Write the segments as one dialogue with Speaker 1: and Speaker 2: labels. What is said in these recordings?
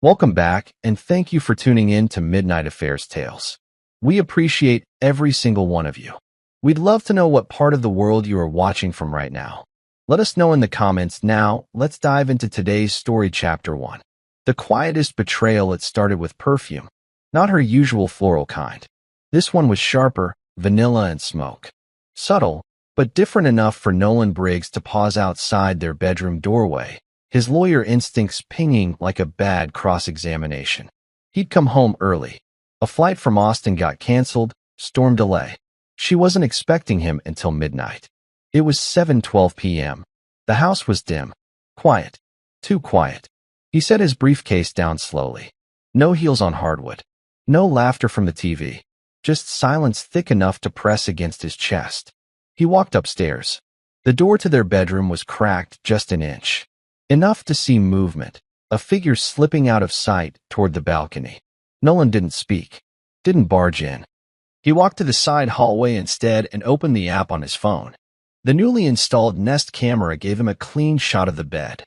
Speaker 1: Welcome back, and thank you for tuning in to Midnight Affairs Tales. We appreciate every single one of you. We'd love to know what part of the world you are watching from right now. Let us know in the comments. Now, let's dive into today's story, Chapter 1. The quietest betrayal. It started with perfume, not her usual floral kind. This one was sharper, vanilla and smoke. Subtle, but different enough for Nolan Briggs to pause outside their bedroom doorway, his lawyer instincts pinging like a bad cross-examination. He'd come home early. A flight from Austin got canceled, storm delay. She wasn't expecting him until midnight. It was 7:12 p.m. The house was dim. Quiet. Too quiet. He set his briefcase down slowly. No heels on hardwood. No laughter from the TV. Just silence thick enough to press against his chest. He walked upstairs. The door to their bedroom was cracked just an inch. Enough to see movement, a figure slipping out of sight toward the balcony. Nolan didn't speak, didn't barge in. He walked to the side hallway instead and opened the app on his phone. The newly installed Nest camera gave him a clean shot of the bed.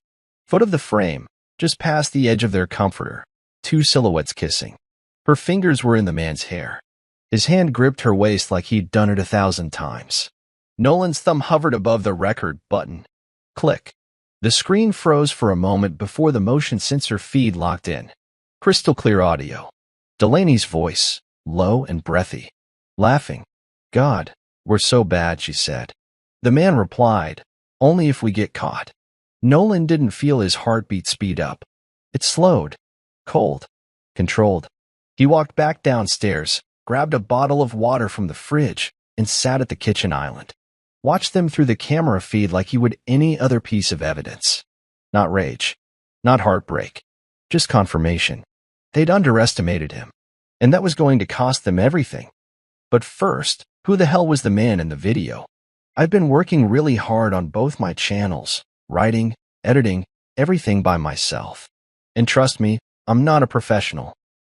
Speaker 1: Foot of the frame, just past the edge of their comforter, two silhouettes kissing. Her fingers were in the man's hair. His hand gripped her waist like he'd done it 1,000 times. Nolan's thumb hovered above the record button. Click. The screen froze for a moment before the motion sensor feed locked in. Crystal clear audio. Delaney's voice, low and breathy. Laughing. "God, we're so bad," she said. The man replied, "Only if we get caught." Nolan didn't feel his heartbeat speed up. It slowed. Cold. Controlled. He walked back downstairs, grabbed a bottle of water from the fridge, and sat at the kitchen island. Watched them through the camera feed like he would any other piece of evidence. Not rage. Not heartbreak. Just confirmation. They'd underestimated him. And that was going to cost them everything. But first, who the hell was the man in the video? I've been working really hard on both my channels, writing, editing, everything by myself. And trust me, I'm not a professional.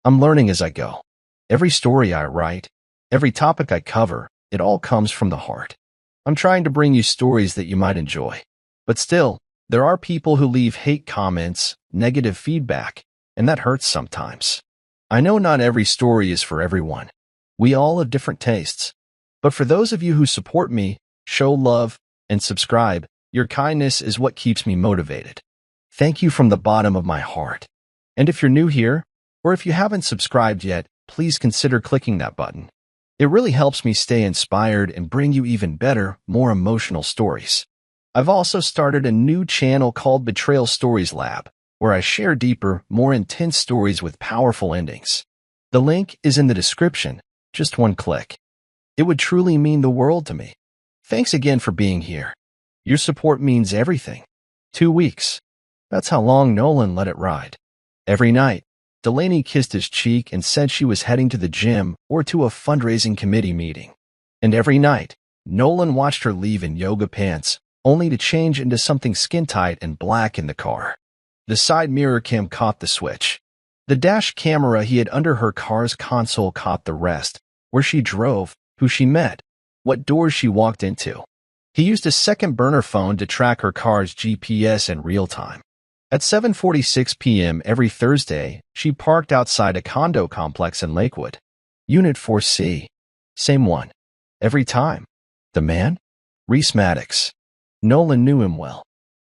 Speaker 1: I'm learning as I go. Every story I write, every topic I cover, it all comes from the heart. I'm trying to bring you stories that you might enjoy. But still, there are people who leave hate comments, negative feedback, and that hurts sometimes. I know not every story is for everyone. We all have different tastes. But for those of you who support me, show love, and subscribe, your kindness is what keeps me motivated. Thank you from the bottom of my heart. And if you're new here, or if you haven't subscribed yet, please consider clicking that button. It really helps me stay inspired and bring you even better, more emotional stories. I've also started a new channel called Betrayal Stories Lab, where I share deeper, more intense stories with powerful endings. The link is in the description, just one click. It would truly mean the world to me. Thanks again for being here. Your support means everything. 2 weeks. That's how long Nolan let it ride. Every night, Delaney kissed his cheek and said she was heading to the gym or to a fundraising committee meeting. And every night, Nolan watched her leave in yoga pants, only to change into something skin-tight and black in the car. The side mirror cam caught the switch. The dash camera he had under her car's console caught the rest, where she drove, who she met, what doors she walked into. He used a second burner phone to track her car's GPS in real time. At 7:46 p.m. every Thursday, she parked outside a condo complex in Lakewood. Unit 4C. Same one. Every time. The man? Reese Maddox. Nolan knew him well.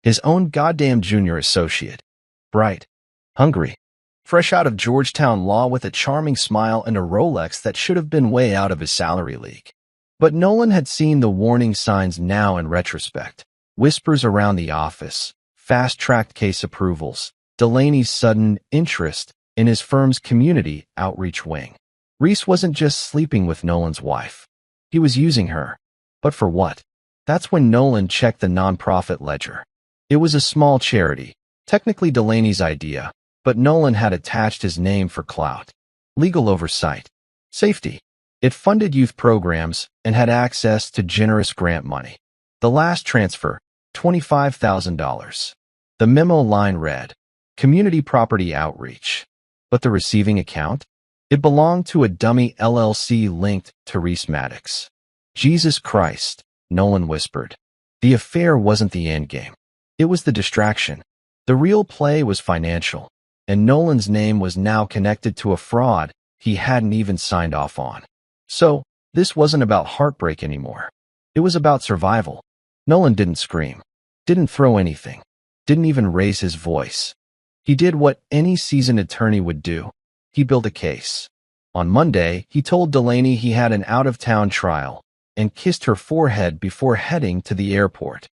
Speaker 1: His own goddamn junior associate. Bright. Hungry. Fresh out of Georgetown Law with a charming smile and a Rolex that should have been way out of his salary league. But Nolan had seen the warning signs now in retrospect. Whispers around the office. Fast-tracked case approvals, Delaney's sudden interest in his firm's community outreach wing. Reese wasn't just sleeping with Nolan's wife. He was using her. But for what? That's when Nolan checked the nonprofit ledger. It was a small charity, technically Delaney's idea, but Nolan had attached his name for clout. Legal oversight. Safety. It funded youth programs and had access to generous grant money. The last transfer, $25,000. The memo line read, Community Property Outreach. But the receiving account? It belonged to a dummy LLC linked to Reese Maddox. Jesus Christ, Nolan whispered. The affair wasn't the endgame. It was the distraction. The real play was financial. and Nolan's name was now connected to a fraud he hadn't even signed off on. So, this wasn't about heartbreak anymore. It was about survival. Nolan didn't scream, didn't throw anything, didn't even raise his voice. He did what any seasoned attorney would do. He built a case. On Monday, he told Delaney he had an out-of-town trial and kissed her forehead before heading to the airport.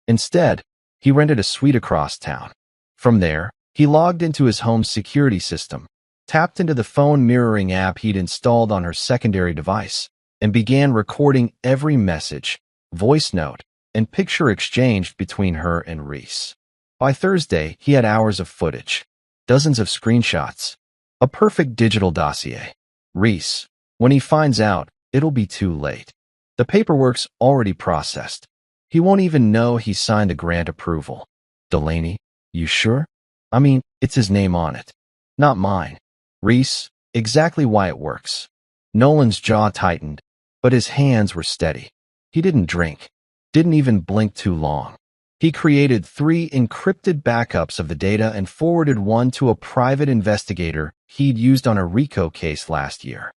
Speaker 1: Instead, he rented a suite across town. From there, he logged into his home's security system, tapped into the phone mirroring app he'd installed on her secondary device, and began recording every message, voice note, and picture exchanged between her and Reese. By Thursday, he had hours of footage, dozens of screenshots, a perfect digital dossier. Reese, when he finds out, it'll be too late. The paperwork's already processed. He won't even know he signed the grant approval. Delaney, you sure? I mean, it's his name on it. Not mine. Reese, exactly why it works. Nolan's jaw tightened, but his hands were steady. He didn't drink, didn't even blink too long. He created 3 encrypted backups of the data and forwarded one to a private investigator he'd used on a RICO case last year.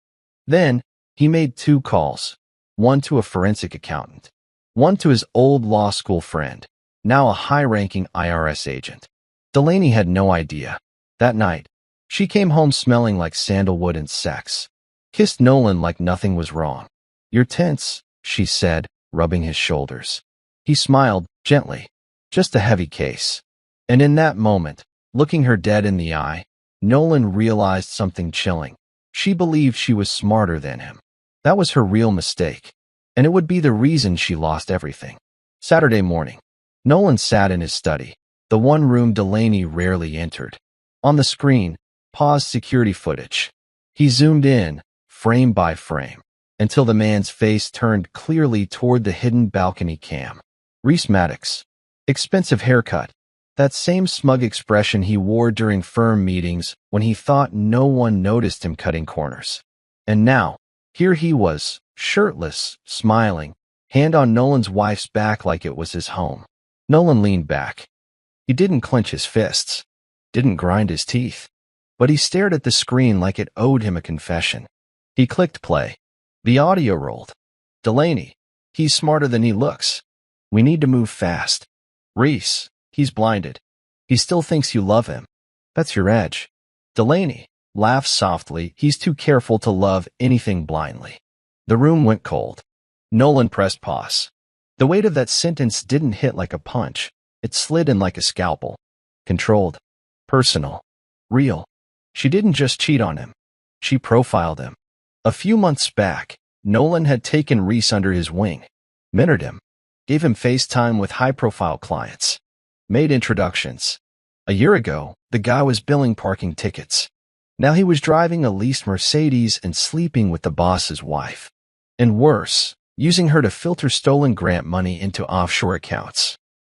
Speaker 1: Then, he made 2 calls, one to a forensic accountant, one to his old law school friend, now a high-ranking IRS agent. Delaney had no idea. That night, she came home smelling like sandalwood and sex, kissed Nolan like nothing was wrong. "You're tense," she said, rubbing his shoulders. He smiled, gently. Just a heavy case. And in that moment, looking her dead in the eye, Nolan realized something chilling. She believed she was smarter than him. That was her real mistake, and it would be the reason she lost everything. Saturday morning, Nolan sat in his study, the one room Delaney rarely entered. On the screen, paused security footage. He zoomed in, frame by frame, until the man's face turned clearly toward the hidden balcony cam. Reese Maddox. Expensive haircut. That same smug expression he wore during firm meetings when he thought no one noticed him cutting corners. And now, here he was, shirtless, smiling, hand on Nolan's wife's back like it was his home. Nolan leaned back. He didn't clench his fists, didn't grind his teeth, but he stared at the screen like it owed him a confession. He clicked play. The audio rolled. "Delaney, he's smarter than he looks. We need to move fast. Reese, he's blinded. He still thinks you love him. That's your edge. Delaney, laugh softly. He's too careful to love anything blindly." The room went cold. Nolan pressed pause. The weight of that sentence didn't hit like a punch. It slid in like a scalpel. Controlled. Personal. Real. She didn't just cheat on him. She profiled him. A few months back, Nolan had taken Reese under his wing, mentored him, gave him FaceTime with high-profile clients, made introductions. A year ago, the guy was billing parking tickets. Now he was driving a leased Mercedes and sleeping with the boss's wife. And worse, using her to filter stolen grant money into offshore accounts.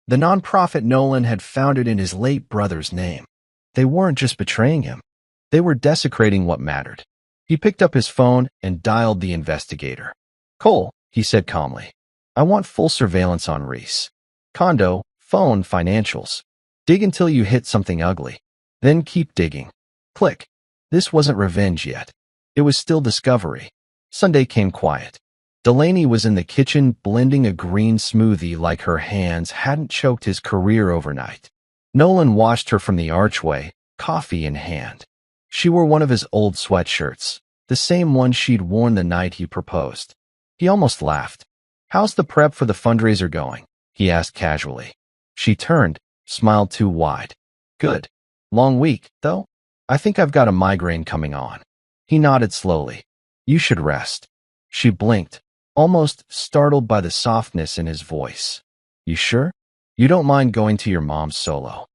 Speaker 1: The nonprofit Nolan had founded in his late brother's name. They weren't just betraying him. They were desecrating what mattered. He picked up his phone and dialed the investigator. "Cole," he said calmly. "I want full surveillance on Reese. Condo, phone, financials. Dig until you hit something ugly. Then keep digging." Click. This wasn't revenge yet. It was still discovery. Sunday came quiet. Delaney was in the kitchen blending a green smoothie like her hands hadn't choked his career overnight. Nolan watched her from the archway, coffee in hand. She wore one of his old sweatshirts, the same one she'd worn the night he proposed. He almost laughed. "How's the prep for the fundraiser going?" he asked casually. She turned, smiled too wide. "Good. Long week, though? I think I've got a migraine coming on." He nodded slowly. "You should rest." She blinked, almost startled by the softness in his voice. "You sure? You don't mind going to your mom's solo?"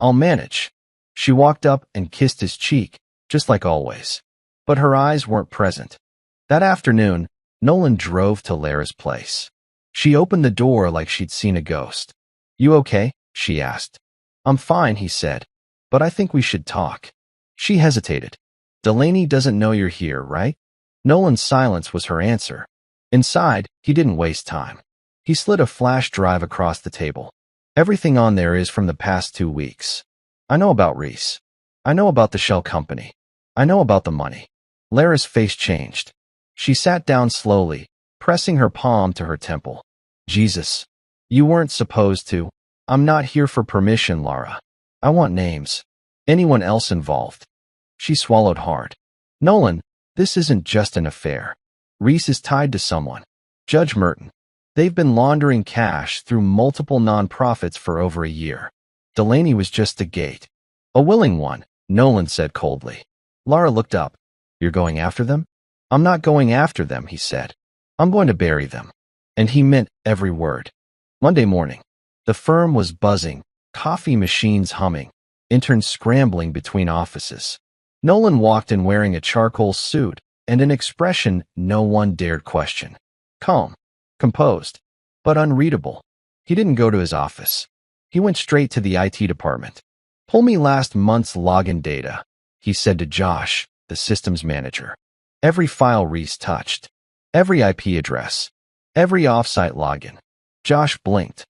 Speaker 1: "I'll manage." She walked up and kissed his cheek, just like always. But her eyes weren't present. That afternoon, Nolan drove to Lara's place. She opened the door like she'd seen a ghost. "You okay?" she asked. "I'm fine," he said. "But I think we should talk." She hesitated. "Delaney doesn't know you're here, right?" Nolan's silence was her answer. Inside, he didn't waste time. He slid a flash drive across the table. "Everything on there is from the past 2 weeks. I know about Reese. I know about the shell company. I know about the money. Lara's face changed. She sat down slowly, pressing her palm to her temple. Jesus. You weren't supposed to. I'm not here for permission, Lara. I want names. Anyone else involved. She swallowed hard. Nolan, this isn't just an affair. Reese is tied to someone. Judge Merton. They've been laundering cash through multiple nonprofits for over a year. Delaney was just the gate. A willing one, Nolan said coldly. Lara looked up. You're going after them? I'm not going after them, he said. I'm going to bury them. And he meant every word. Monday morning. The firm was buzzing, coffee machines humming, interns scrambling between offices. Nolan walked in wearing a charcoal suit and an expression no one dared question. Calm, composed, but unreadable. He didn't go to his office. He went straight to the IT department. Pull me last month's login data, he said to Josh, the systems manager. Every file Reese touched, every IP address, every offsite login. Josh blinked.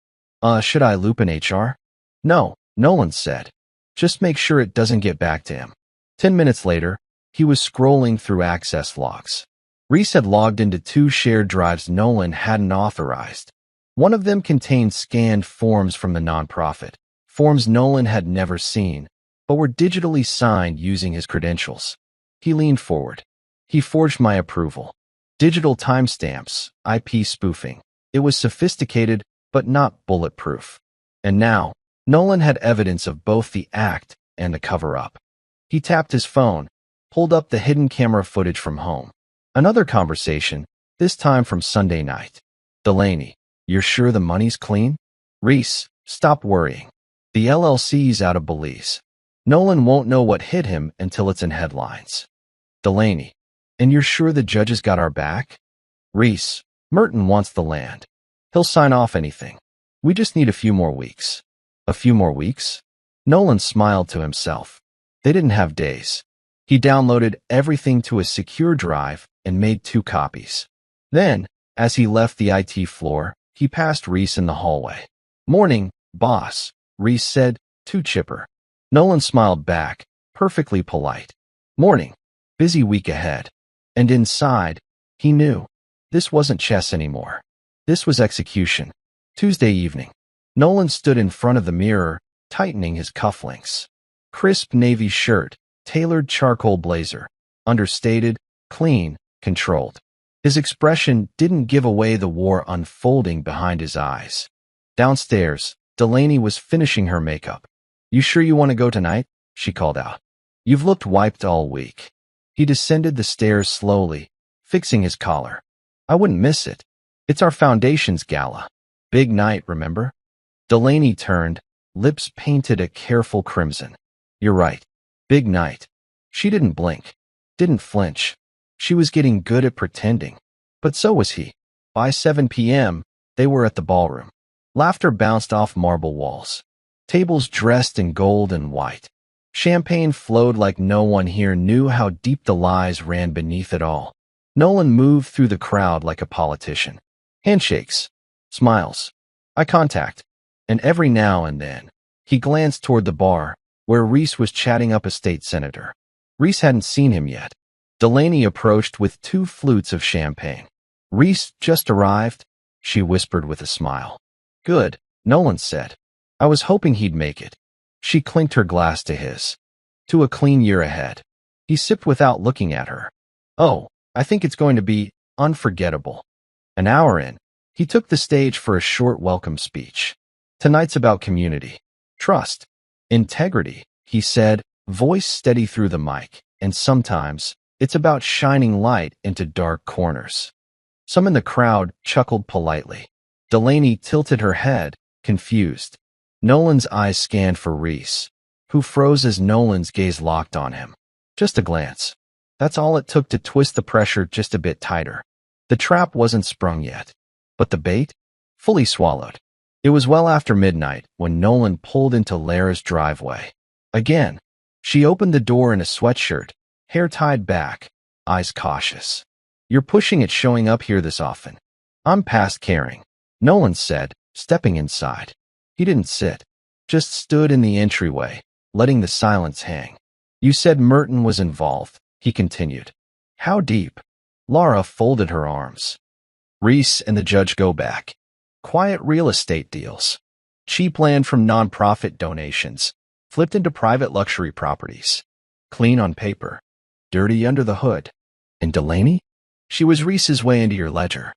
Speaker 1: Should I loop in HR? No, Nolan said. Just make sure it doesn't get back to him. 10 minutes later, he was scrolling through access logs. Reese had logged into 2 shared drives Nolan hadn't authorized. One of them contained scanned forms from the nonprofit, forms Nolan had never seen, but were digitally signed using his credentials. He leaned forward. He forged my approval. Digital timestamps, IP spoofing. It was sophisticated, but not bulletproof. And now, Nolan had evidence of both the act and the cover-up. He tapped his phone, pulled up the hidden camera footage from home. Another conversation, this time from Sunday night. Delaney, you're sure the money's clean? Reese, stop worrying. The LLC's out of Belize. Nolan won't know what hit him until it's in headlines. Delaney, and you're sure the judges got our back? Reese, Merton wants the land. He'll sign off anything. We just need a few more weeks. A few more weeks? Nolan smiled to himself. They didn't have days. He downloaded everything to a secure drive and made 2 copies. Then, as he left the IT floor, he passed Reese in the hallway. Morning, boss, Reese said, too chipper. Nolan smiled back, perfectly polite. Morning. Busy week ahead. And inside, he knew. This wasn't chess anymore. This was execution. Tuesday evening. Nolan stood in front of the mirror, tightening his cufflinks. Crisp navy shirt, tailored charcoal blazer. Understated, clean, controlled. His expression didn't give away the war unfolding behind his eyes. Downstairs, Delaney was finishing her makeup. You sure you want to go tonight? She called out. You've looked wiped all week. He descended the stairs slowly, fixing his collar. I wouldn't miss it. It's our foundation's gala. Big night, remember? Delaney turned, lips painted a careful crimson. You're right. Big night. She didn't blink, didn't flinch. She was getting good at pretending. But so was he. By 7 p.m., they were at the ballroom. Laughter bounced off marble walls. Tables dressed in gold and white. Champagne flowed like no one here knew how deep the lies ran beneath it all. Nolan moved through the crowd like a politician. Handshakes, smiles, eye contact, and every now and then, he glanced toward the bar, where Reese was chatting up a state senator. Reese hadn't seen him yet. Delaney approached with 2 flutes of champagne. Reese just arrived, she whispered with a smile. Good, Nolan said. I was hoping he'd make it. She clinked her glass to his. To a clean year ahead. He sipped without looking at her. Oh, I think it's going to be unforgettable. An hour in, he took the stage for a short welcome speech. Tonight's about community, trust, integrity, he said, voice steady through the mic, and sometimes it's about shining light into dark corners. Some in the crowd chuckled politely. Delaney tilted her head, confused. Nolan's eyes scanned for Reese, who froze as Nolan's gaze locked on him. Just a glance. That's all it took to twist the pressure just a bit tighter. The trap wasn't sprung yet. But the bait? Fully swallowed. It was well after midnight when Nolan pulled into Lara's driveway. Again, she opened the door in a sweatshirt, hair tied back, eyes cautious. You're pushing it showing up here this often. I'm past caring, Nolan said, stepping inside. He didn't sit, just stood in the entryway, letting the silence hang. You said Merton was involved, he continued. How deep? Laura folded her arms. Reese and the judge go back. Quiet real estate deals. Cheap land from nonprofit donations, flipped into private luxury properties. Clean on paper, dirty under the hood. And Delaney? She was Reese's way into your ledger.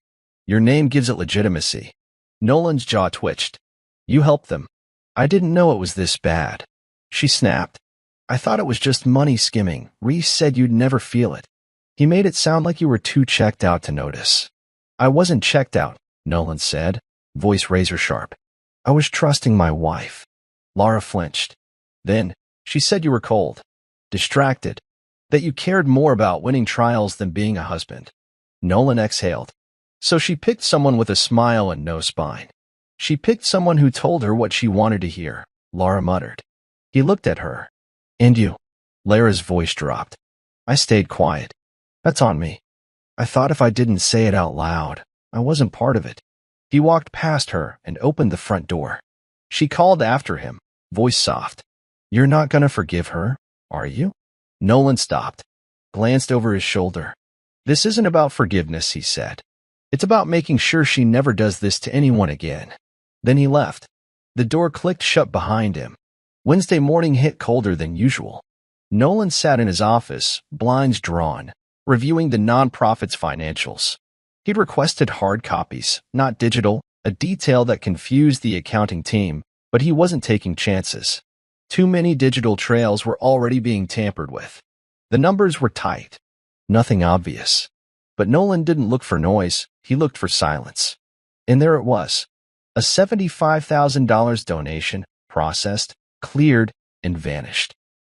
Speaker 1: Your name gives it legitimacy. Nolan's jaw twitched. You helped them. I didn't know it was this bad. She snapped. I thought it was just money skimming. Reese said you'd never feel it. He made it sound like you were too checked out to notice. I wasn't checked out, Nolan said, voice razor sharp. I was trusting my wife. Laura flinched. Then, she said you were cold, distracted, that you cared more about winning trials than being a husband. Nolan exhaled. So she picked someone with a smile and no spine. She picked someone who told her what she wanted to hear, Laura muttered. He looked at her. And you? Lara's voice dropped. I stayed quiet. That's on me. I thought if I didn't say it out loud, I wasn't part of it. He walked past her and opened the front door. She called after him, voice soft. You're not gonna forgive her, are you? Nolan stopped, glanced over his shoulder. This isn't about forgiveness, he said. It's about making sure she never does this to anyone again. Then he left. The door clicked shut behind him. Wednesday morning hit colder than usual. Nolan sat in his office, blinds drawn, reviewing the nonprofit's financials. He'd requested hard copies, not digital, a detail that confused the accounting team, but he wasn't taking chances. Too many digital trails were already being tampered with. The numbers were tight. Nothing obvious. But Nolan didn't look for noise, he looked for silence. And there it was. A $75,000 donation, processed, cleared, and vanished.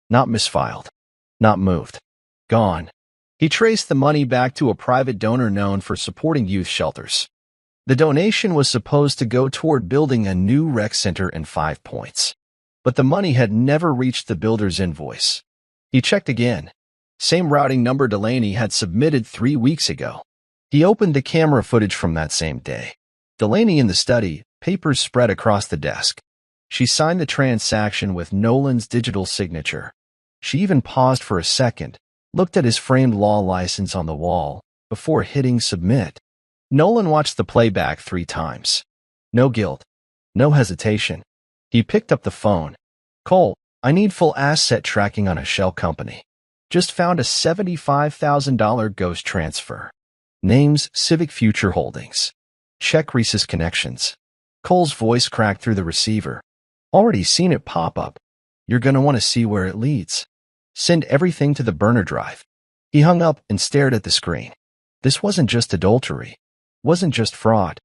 Speaker 1: Not misfiled. Not moved. Gone. He traced the money back to a private donor known for supporting youth shelters. The donation was supposed to go toward building a new rec center in 5 Points. But the money had never reached the builder's invoice. He checked again. Same routing number Delaney had submitted 3 weeks ago. He opened the camera footage from that same day. Delaney in the study, papers spread across the desk. She signed the transaction with Nolan's digital signature. She even paused for a second, looked at his framed law license on the wall, before hitting submit. Nolan watched the playback 3 times. No guilt. No hesitation. He picked up the phone. Cole, I need full asset tracking on a shell company. Just found a $75,000 ghost transfer. Names Civic Future Holdings. Check Reese's connections. Cole's voice cracked through the receiver. Already seen it pop up. You're gonna want to see where it leads. Send everything to the burner drive. He hung up and stared at the screen. This wasn't just adultery. Wasn't just fraud.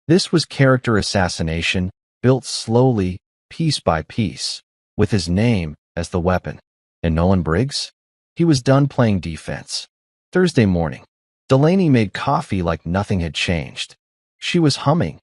Speaker 1: This was character assassination, built slowly, piece by piece, with his name as the weapon. And Nolan Briggs? He was done playing defense. Thursday morning, Delaney made coffee like nothing had changed. She was humming.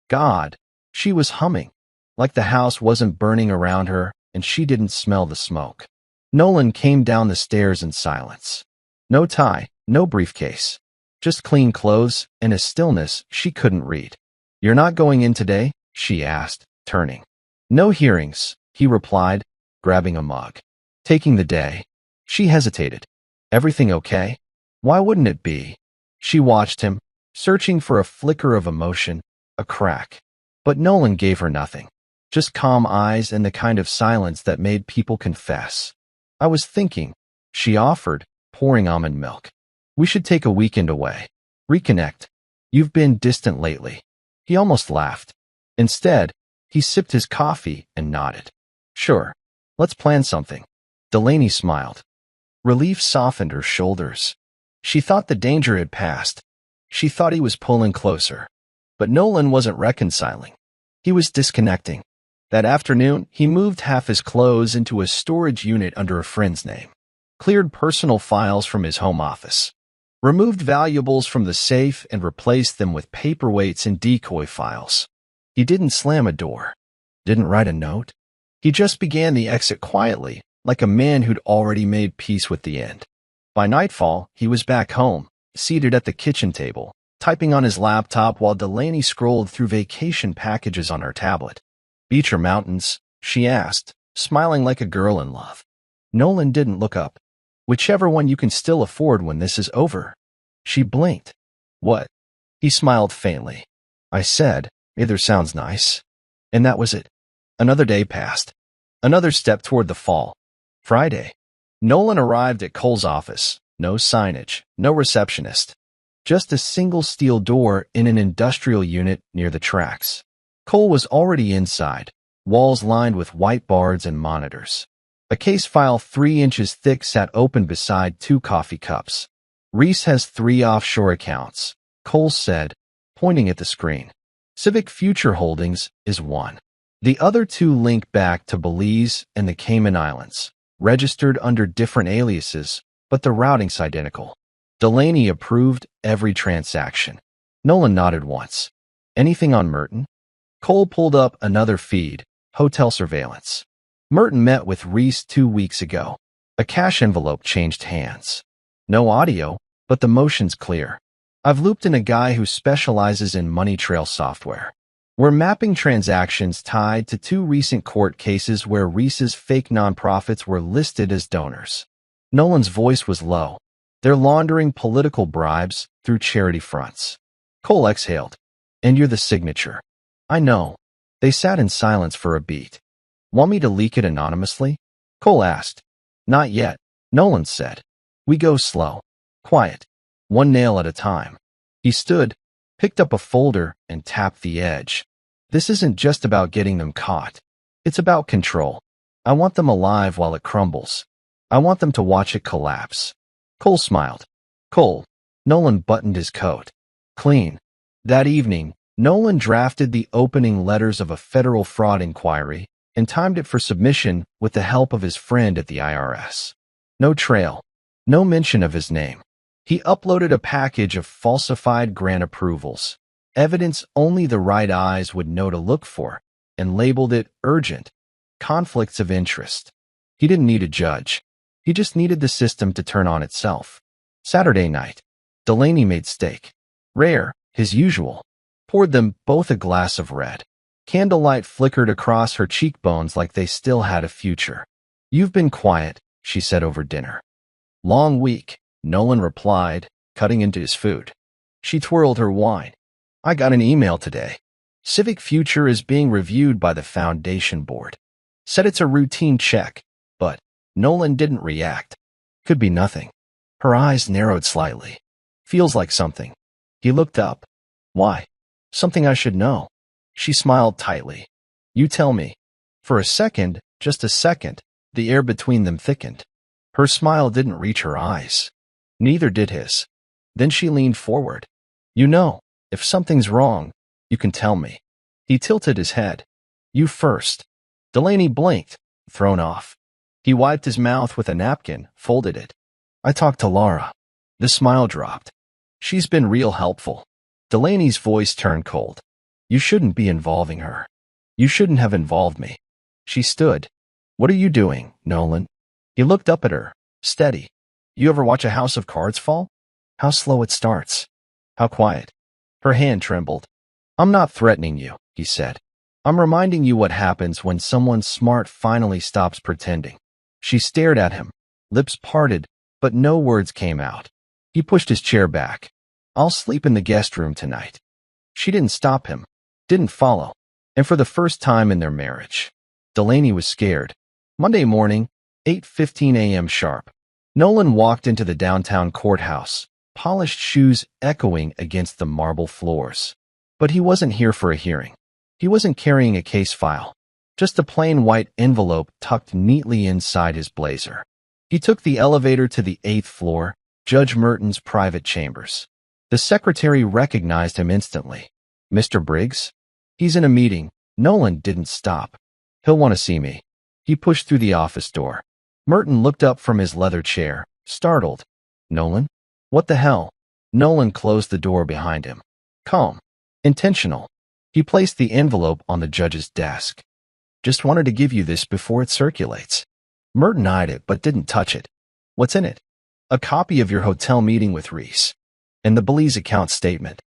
Speaker 1: God, she was humming. Like the house wasn't burning around her and she didn't smell the smoke. Nolan came down the stairs in silence. No tie, no briefcase. Just clean clothes and a stillness she couldn't read. You're not going in today? She asked, turning. No hearings, he replied, grabbing a mug. Taking the day. She hesitated. Everything okay? Why wouldn't it be? She watched him, searching for a flicker of emotion, a crack. But Nolan gave her nothing. Just calm eyes and the kind of silence that made people confess. I was thinking, she offered, pouring almond milk. We should take a weekend away. Reconnect. You've been distant lately. He almost laughed. Instead, he sipped his coffee and nodded. Sure. Let's plan something. Delaney smiled. Relief softened her shoulders. She thought the danger had passed. She thought he was pulling closer. But Nolan wasn't reconciling. He was disconnecting. That afternoon, he moved half his clothes into a storage unit under a friend's name. Cleared personal files from his home office. Removed valuables from the safe and replaced them with paperweights and decoy files. He didn't slam a door. Didn't write a note. He just began the exit quietly, like a man who'd already made peace with the end. By nightfall, he was back home, seated at the kitchen table, typing on his laptop while Delaney scrolled through vacation packages on her tablet. Beach or mountains? She asked, smiling like a girl in love. Nolan didn't look up. Whichever one you can still afford when this is over. She blinked. What? He smiled faintly. I said, either sounds nice. And that was it. Another day passed. Another step toward the fall. Friday. Nolan arrived at Cole's office. No signage, no receptionist. Just a single steel door in an industrial unit near the tracks. Cole was already inside, walls lined with whiteboards and monitors. A case file 3 inches thick sat open beside 2 coffee cups. Reese has 3 offshore accounts, Cole said, pointing at the screen. Civic Future Holdings is one. The other 2 link back to Belize and the Cayman Islands, registered under different aliases, but the routing's identical. Delaney approved every transaction. Nolan nodded once. Anything on Merton? Cole pulled up another feed, hotel surveillance. Merton met with Reese 2 weeks ago. A cash envelope changed hands. No audio, but the motion's clear. I've looped in a guy who specializes in money trail software. We're mapping transactions tied to 2 recent court cases where Reese's fake nonprofits were listed as donors. Nolan's voice was low. They're laundering political bribes through charity fronts. Cole exhaled. And you're the signature. I know. They sat in silence for a beat. Want me to leak it anonymously? Cole asked. Not yet, Nolan said. We go slow. Quiet. 1 nail at a time. He stood, picked up a folder, and tapped the edge. This isn't just about getting them caught. It's about control. I want them alive while it crumbles. I want them to watch it collapse. Cole smiled. Cole. Nolan buttoned his coat. Clean. That evening, Nolan drafted the opening letters of a federal fraud inquiry and timed it for submission with the help of his friend at the IRS. No trail. No mention of his name. He uploaded a package of falsified grant approvals, evidence only the right eyes would know to look for, and labeled it urgent. Conflicts of interest. He didn't need a judge. He just needed the system to turn on itself. Saturday night. Delaney made steak. Rare, his usual. Poured them both a glass of red. Candlelight flickered across her cheekbones like they still had a future. You've been quiet, she said over dinner. Long week, Nolan replied, cutting into his food. She twirled her wine. I got an email today. Civic Future is being reviewed by the Foundation Board. Said it's a routine check, but Nolan didn't react. Could be nothing. Her eyes narrowed slightly. Feels like something. He looked up. Why? Something I should know. She smiled tightly. You tell me. For a second, just a second, the air between them thickened. Her smile didn't reach her eyes. Neither did his. Then she leaned forward. You know, if something's wrong, you can tell me. He tilted his head. You first. Delaney blinked, thrown off. He wiped his mouth with a napkin, folded it. I talked to Laura. The smile dropped. She's been real helpful. Delaney's voice turned cold. You shouldn't be involving her. You shouldn't have involved me. She stood. What are you doing, Nolan? He looked up at her, steady. You ever watch a house of cards fall? How slow it starts. How quiet. Her hand trembled. I'm not threatening you, he said. I'm reminding you what happens when someone smart finally stops pretending. She stared at him, lips parted, but no words came out. He pushed his chair back. I'll sleep in the guest room tonight. She didn't stop him, didn't follow, and for the first time in their marriage. Delaney was scared. Monday morning, 8:15 a.m. sharp. Nolan walked into the downtown courthouse, polished shoes echoing against the marble floors. But he wasn't here for a hearing. He wasn't carrying a case file. Just a plain white envelope tucked neatly inside his blazer. He took the elevator to the 8th floor, Judge Merton's private chambers. The secretary recognized him instantly. Mr. Briggs? He's in a meeting. Nolan didn't stop. He'll want to see me. He pushed through the office door. Merton looked up from his leather chair, startled. Nolan? What the hell? Nolan closed the door behind him. Calm. Intentional. He placed the envelope on the judge's desk. Just wanted to give you this before it circulates. Merton eyed it but didn't touch it. What's in it? A copy of your hotel meeting with Reese. And the Belize account statement.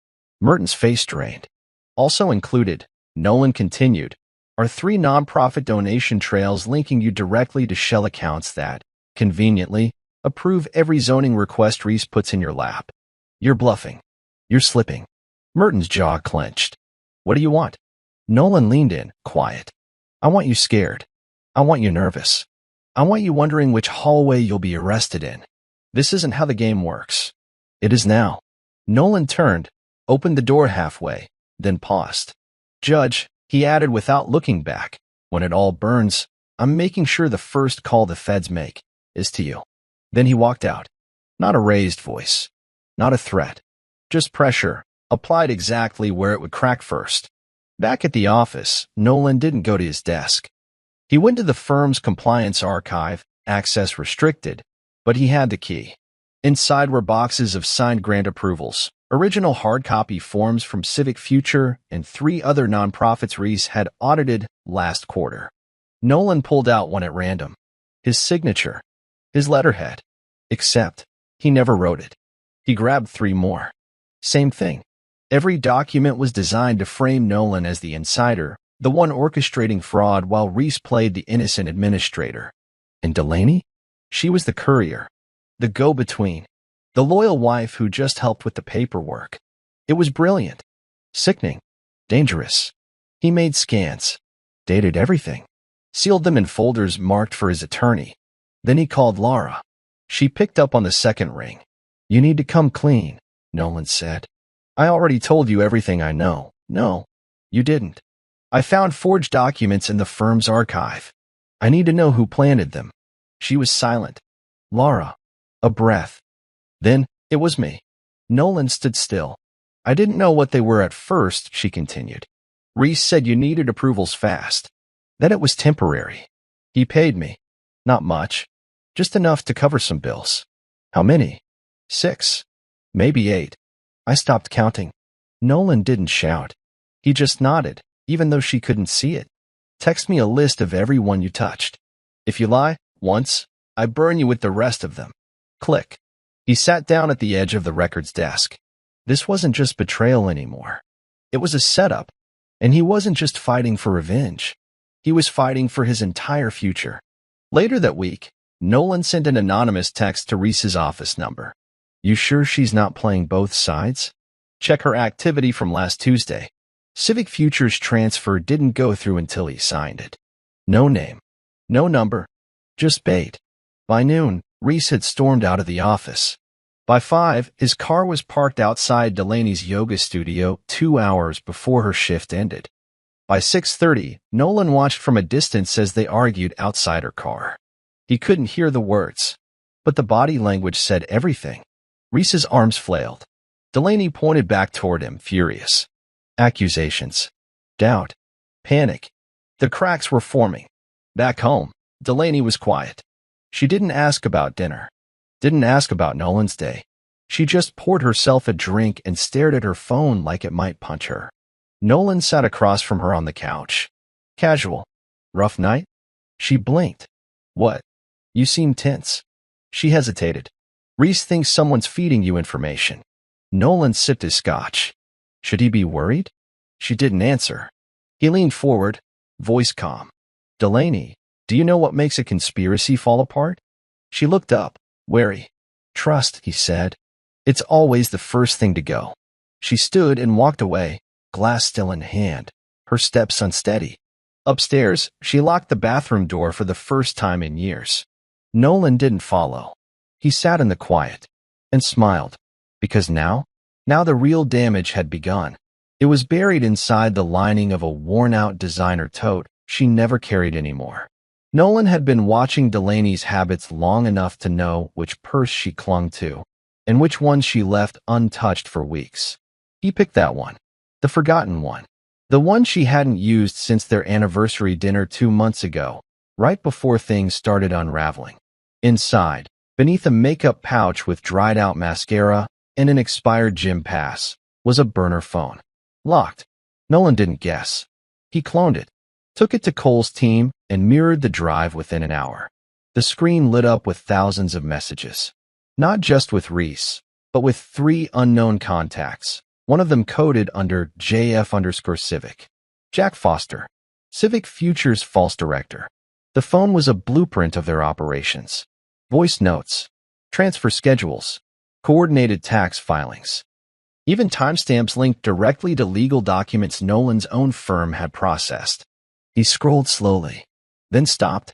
Speaker 1: Merton's face strained. Also included, Nolan continued, are 3 nonprofit donation trails linking you directly to shell accounts that, conveniently, approve every zoning request Reese puts in your lap. You're bluffing. You're slipping. Merton's jaw clenched. What do you want? Nolan leaned in, quiet. I want you scared. I want you nervous. I want you wondering which hallway you'll be arrested in. This isn't how the game works. It is now. Nolan turned, opened the door halfway, then paused. Judge, he added without looking back, when it all burns, I'm making sure the first call the feds make is to you. Then he walked out. Not a raised voice. Not a threat. Just pressure, applied exactly where it would crack first. Back at the office, Nolan didn't go to his desk. He went to the firm's compliance archive, access restricted, but he had the key. Inside were boxes of signed grant approvals, original hard copy forms from Civic Future, and 3 other nonprofits Reese had audited last quarter. Nolan pulled out one at random. His signature. His letterhead. Except, he never wrote it. He grabbed 3 more. Same thing. Every document was designed to frame Nolan as the insider, the one orchestrating fraud while Reese played the innocent administrator. And Delaney? She was the courier. The go-between. The loyal wife who just helped with the paperwork. It was brilliant. Sickening. Dangerous. He made scans. Dated everything. Sealed them in folders marked for his attorney. Then he called Laura. She picked up on the second ring. You need to come clean, Nolan said. I already told you everything I know. No, you didn't. I found forged documents in the firm's archive. I need to know who planted them. She was silent. Laura. A breath. Then, it was me. Nolan stood still. I didn't know what they were at first, she continued. Reese said you needed approvals fast. That it was temporary. He paid me. Not much. Just enough to cover some bills. How many? 6. Maybe 8. I stopped counting. Nolan didn't shout. He just nodded, even though she couldn't see it. Text me a list of everyone you touched. If you lie, once, I burn you with the rest of them. Click. He sat down at the edge of the records desk. This wasn't just betrayal anymore. It was a setup, and he wasn't just fighting for revenge. He was fighting for his entire future. Later that week, Nolan sent an anonymous text to Reese's office number. You sure she's not playing both sides? Check her activity from last Tuesday. Civic Future's transfer didn't go through until he signed it. No name. No number. Just bait. By noon, Reese had stormed out of the office. By 5, his car was parked outside Delaney's yoga studio 2 hours before her shift ended. By 6:30, Nolan watched from a distance as they argued outside her car. He couldn't hear the words, but the body language said everything. Reese's arms flailed. Delaney pointed back toward him, furious. Accusations. Doubt. Panic. The cracks were forming. Back home, Delaney was quiet. She didn't ask about dinner. Didn't ask about Nolan's day. She just poured herself a drink and stared at her phone like it might punch her. Nolan sat across from her on the couch. Casual. Rough night? She blinked. What? You seem tense. She hesitated. Reese thinks someone's feeding you information. Nolan sipped his scotch. Should he be worried? She didn't answer. He leaned forward, voice calm. Delaney, do you know what makes a conspiracy fall apart? She looked up, wary. Trust, he said. It's always the first thing to go. She stood and walked away, glass still in hand, her steps unsteady. Upstairs, she locked the bathroom door for the first time in years. Nolan didn't follow. He sat in the quiet and smiled, because now the real damage had begun. It was buried inside the lining of a worn-out designer tote she never carried anymore. Nolan had been watching Delaney's habits long enough to know which purse she clung to and which one she left untouched for weeks. He picked that one, the forgotten one, the one she hadn't used since their anniversary dinner 2 months ago, right before things started unraveling. Inside, beneath a makeup pouch with dried-out mascara and an expired gym pass, was a burner phone. Locked. Nolan didn't guess. He cloned it, took it to Cole's team, and mirrored the drive within an hour. The screen lit up with thousands of messages. Not just with Reese, but with 3 unknown contacts, one of them coded under JF_Civic. Jack Foster, Civic Future's false director. The phone was a blueprint of their operations. voice notes, transfer schedules, coordinated tax filings, even timestamps linked directly to legal documents Nolan's own firm had processed. He scrolled slowly, then stopped.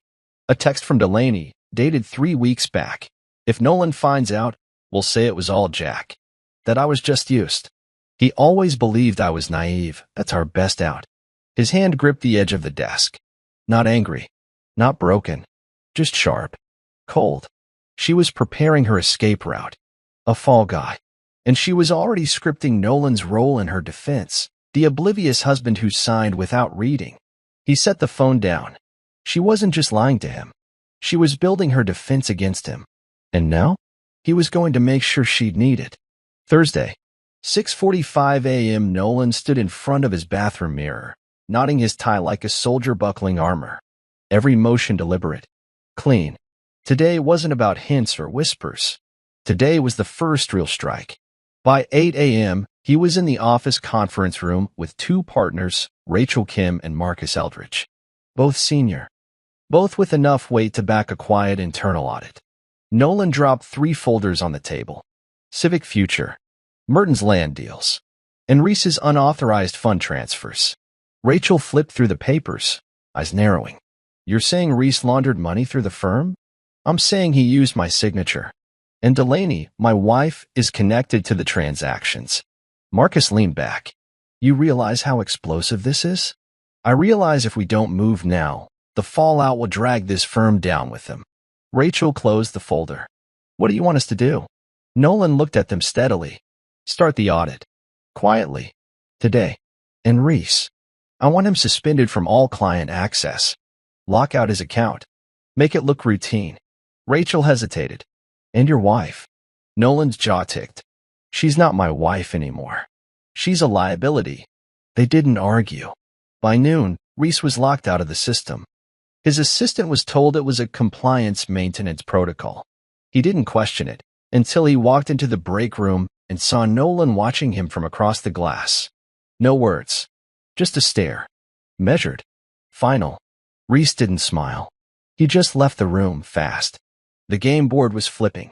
Speaker 1: A text from Delaney, dated 3 weeks back. If Nolan finds out, we'll say it was all Jack. That I was just used. He always believed I was naive. That's our best out. His hand gripped the edge of the desk. Not angry. Not broken. Just sharp. Cold. She was preparing her escape route. A fall guy. And she was already scripting Nolan's role in her defense, the oblivious husband who signed without reading. He set the phone down. She wasn't just lying to him. She was building her defense against him. And now? He was going to make sure she'd need it. Thursday, 6:45 a.m. Nolan stood in front of his bathroom mirror, knotting his tie like a soldier buckling armor. Every motion deliberate. Clean. Today wasn't about hints or whispers. Today was the first real strike. By 8 a.m., he was in the office conference room with 2 partners, Rachel Kim and Marcus Eldridge. Both senior. Both with enough weight to back a quiet internal audit. Nolan dropped 3 folders on the table. Civic Future, Merton's land deals, and Reese's unauthorized fund transfers. Rachel flipped through the papers, eyes narrowing. You're saying Reese laundered money through the firm? I'm saying he used my signature. And Delaney, my wife, is connected to the transactions. Marcus leaned back. You realize how explosive this is? I realize if we don't move now, the fallout will drag this firm down with them. Rachel closed the folder. What do you want us to do? Nolan looked at them steadily. Start the audit. Quietly. Today. And Reese. I want him suspended from all client access. Lock out his account. Make it look routine. Rachel hesitated. And your wife? Nolan's jaw ticked. She's not my wife anymore. She's a liability. They didn't argue. By noon, Reese was locked out of the system. His assistant was told it was a compliance maintenance protocol. He didn't question it until he walked into the break room and saw Nolan watching him from across the glass. No words. Just a stare. Measured. Final. Reese didn't smile. He just left the room fast. The game board was flipping.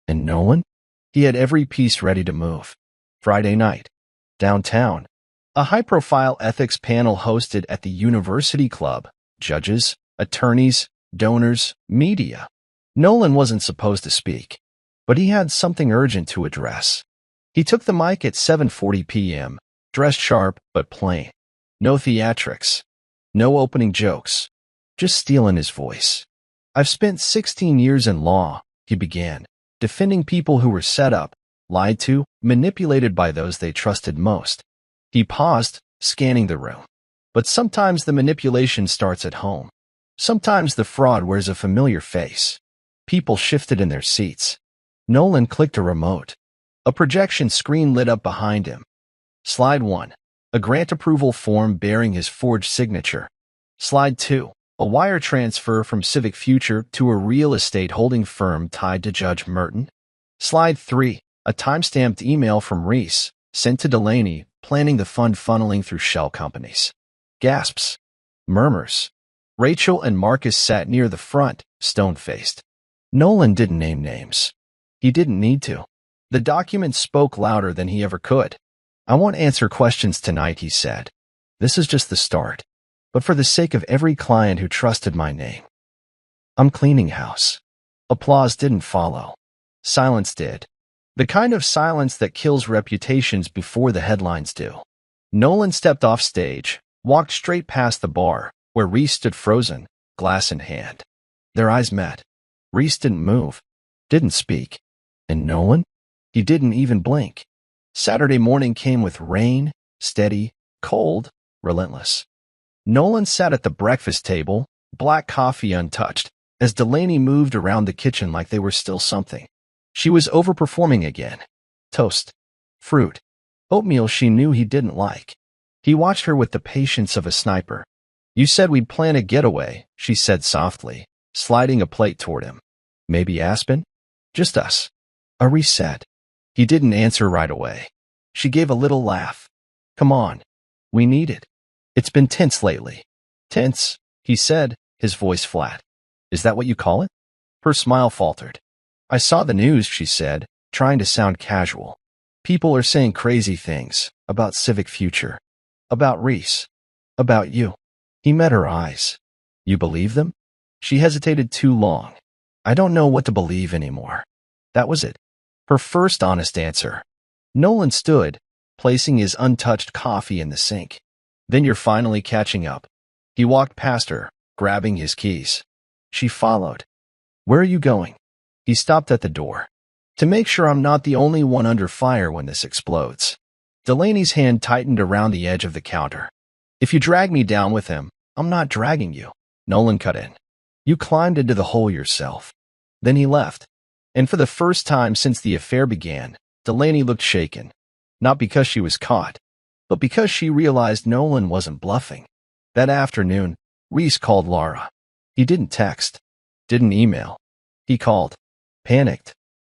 Speaker 1: And Nolan? He had every piece ready to move. Friday night. Downtown. A high-profile ethics panel hosted at the University Club. Judges, attorneys, donors, media. Nolan wasn't supposed to speak, but he had something urgent to address. He took the mic at 7:40 p.m., dressed sharp but plain. No theatrics. No opening jokes. Just steel in his voice. I've spent 16 years in law, he began, defending people who were set up, lied to, manipulated by those they trusted most. He paused, scanning the room. But sometimes the manipulation starts at home. Sometimes the fraud wears a familiar face. People shifted in their seats. Nolan clicked a remote. A projection screen lit up behind him. Slide 1. A grant approval form bearing his forged signature. Slide 2. A wire transfer from Civic Future to a real estate holding firm tied to Judge Merton. Slide 3. A timestamped email from Reese, sent to Delaney, planning the fund funneling through shell companies. Gasps. Murmurs. Rachel and Marcus sat near the front, stone-faced. Nolan didn't name names. He didn't need to. The document spoke louder than he ever could. I won't answer questions tonight, he said. This is just the start. But for the sake of every client who trusted my name. I'm cleaning house. Applause didn't follow. Silence did. The kind of silence that kills reputations before the headlines do. Nolan stepped off stage, walked straight past the bar, where Reese stood frozen, glass in hand. Their eyes met. Reese didn't move, didn't speak. And Nolan? He didn't even blink. Saturday morning came with rain, steady, cold, relentless. Nolan sat at the breakfast table, black coffee untouched, as Delaney moved around the kitchen like they were still something. She was overperforming again. Toast. Fruit. Oatmeal she knew he didn't like. He watched her with the patience of a sniper. You said we'd plan a getaway, she said softly, sliding a plate toward him. Maybe Aspen? Just us. A reset. He didn't answer right away. She gave a little laugh. Come on. We need it. It's been tense lately. Tense, he said, his voice flat. Is that what you call it? Her smile faltered. I saw the news, she said, trying to sound casual. People are saying crazy things about Civic Future, about Reese, about you. He met her eyes. You believe them? She hesitated too long. I don't know what to believe anymore. That was it. Her first honest answer. Nolan stood, placing his untouched coffee in the sink. Then you're finally catching up. He walked past her, grabbing his keys. She followed. Where are you going? He stopped at the door. To make sure I'm not the only one under fire when this explodes. Delaney's hand tightened around the edge of the counter. If you drag me down with him, I'm not dragging you. Nolan cut in. You climbed into the hole yourself. Then he left. And for the first time since the affair began, Delaney looked shaken. Not because she was caught, but because she realized Nolan wasn't bluffing. That afternoon, Reese called Laura. He didn't text, didn't email. He called. Panicked.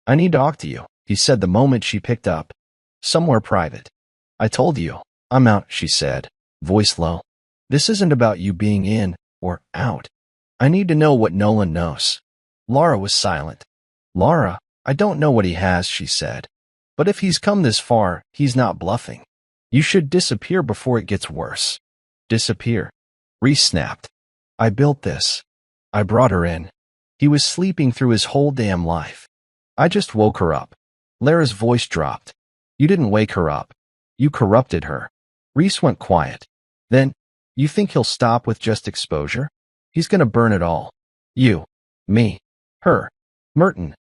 Speaker 1: I need to talk to you, he said the moment she picked up. Somewhere private. I told you. I'm out, she said, voice low. This isn't about you being in or out. I need to know what Nolan knows. Laura was silent. Laura, I don't know what he has, she said. But if he's come this far, he's not bluffing. You should disappear before it gets worse. Disappear. Reese snapped. I built this. I brought her in. He was sleeping through his whole damn life. I just woke her up. Lara's voice dropped. You didn't wake her up. You corrupted her. Reese went quiet. Then, you think he'll stop with just exposure? He's gonna burn it all. You. Me. Her. Merton.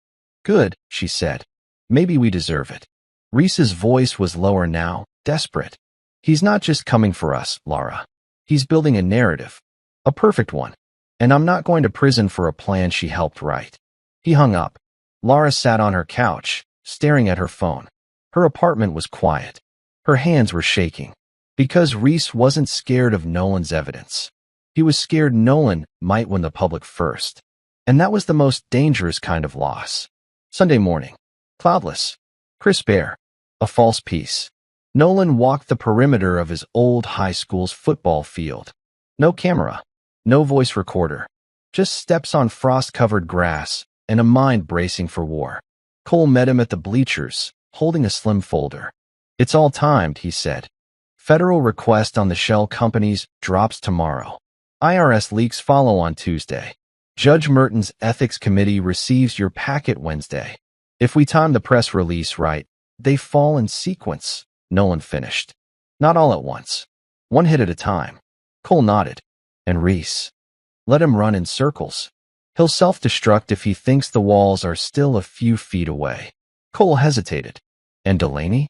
Speaker 1: Good, she said. Maybe we deserve it. Reese's voice was lower now, desperate. He's not just coming for us, Laura. He's building a narrative. A perfect one. And I'm not going to prison for a plan she helped write. He hung up. Laura sat on her couch, staring at her phone. Her apartment was quiet. Her hands were shaking. Because Reese wasn't scared of Nolan's evidence. He was scared Nolan might win the public first. And that was the most dangerous kind of loss. Sunday morning. Cloudless. Crisp air. A false peace. Nolan walked the perimeter of his old high school's football field. No camera. No voice recorder. Just steps on frost-covered grass and a mind bracing for war. Cole met him at the bleachers, holding a slim folder. It's all timed, he said. Federal request on the shell companies drops tomorrow. IRS leaks follow on Tuesday. Judge Merton's ethics committee receives your packet Wednesday. If we time the press release right, they fall in sequence, Nolan finished. Not all at once. One hit at a time. Cole nodded. And Reese. Let him run in circles. He'll self-destruct if he thinks the walls are still a few feet away. Cole hesitated. And Delaney?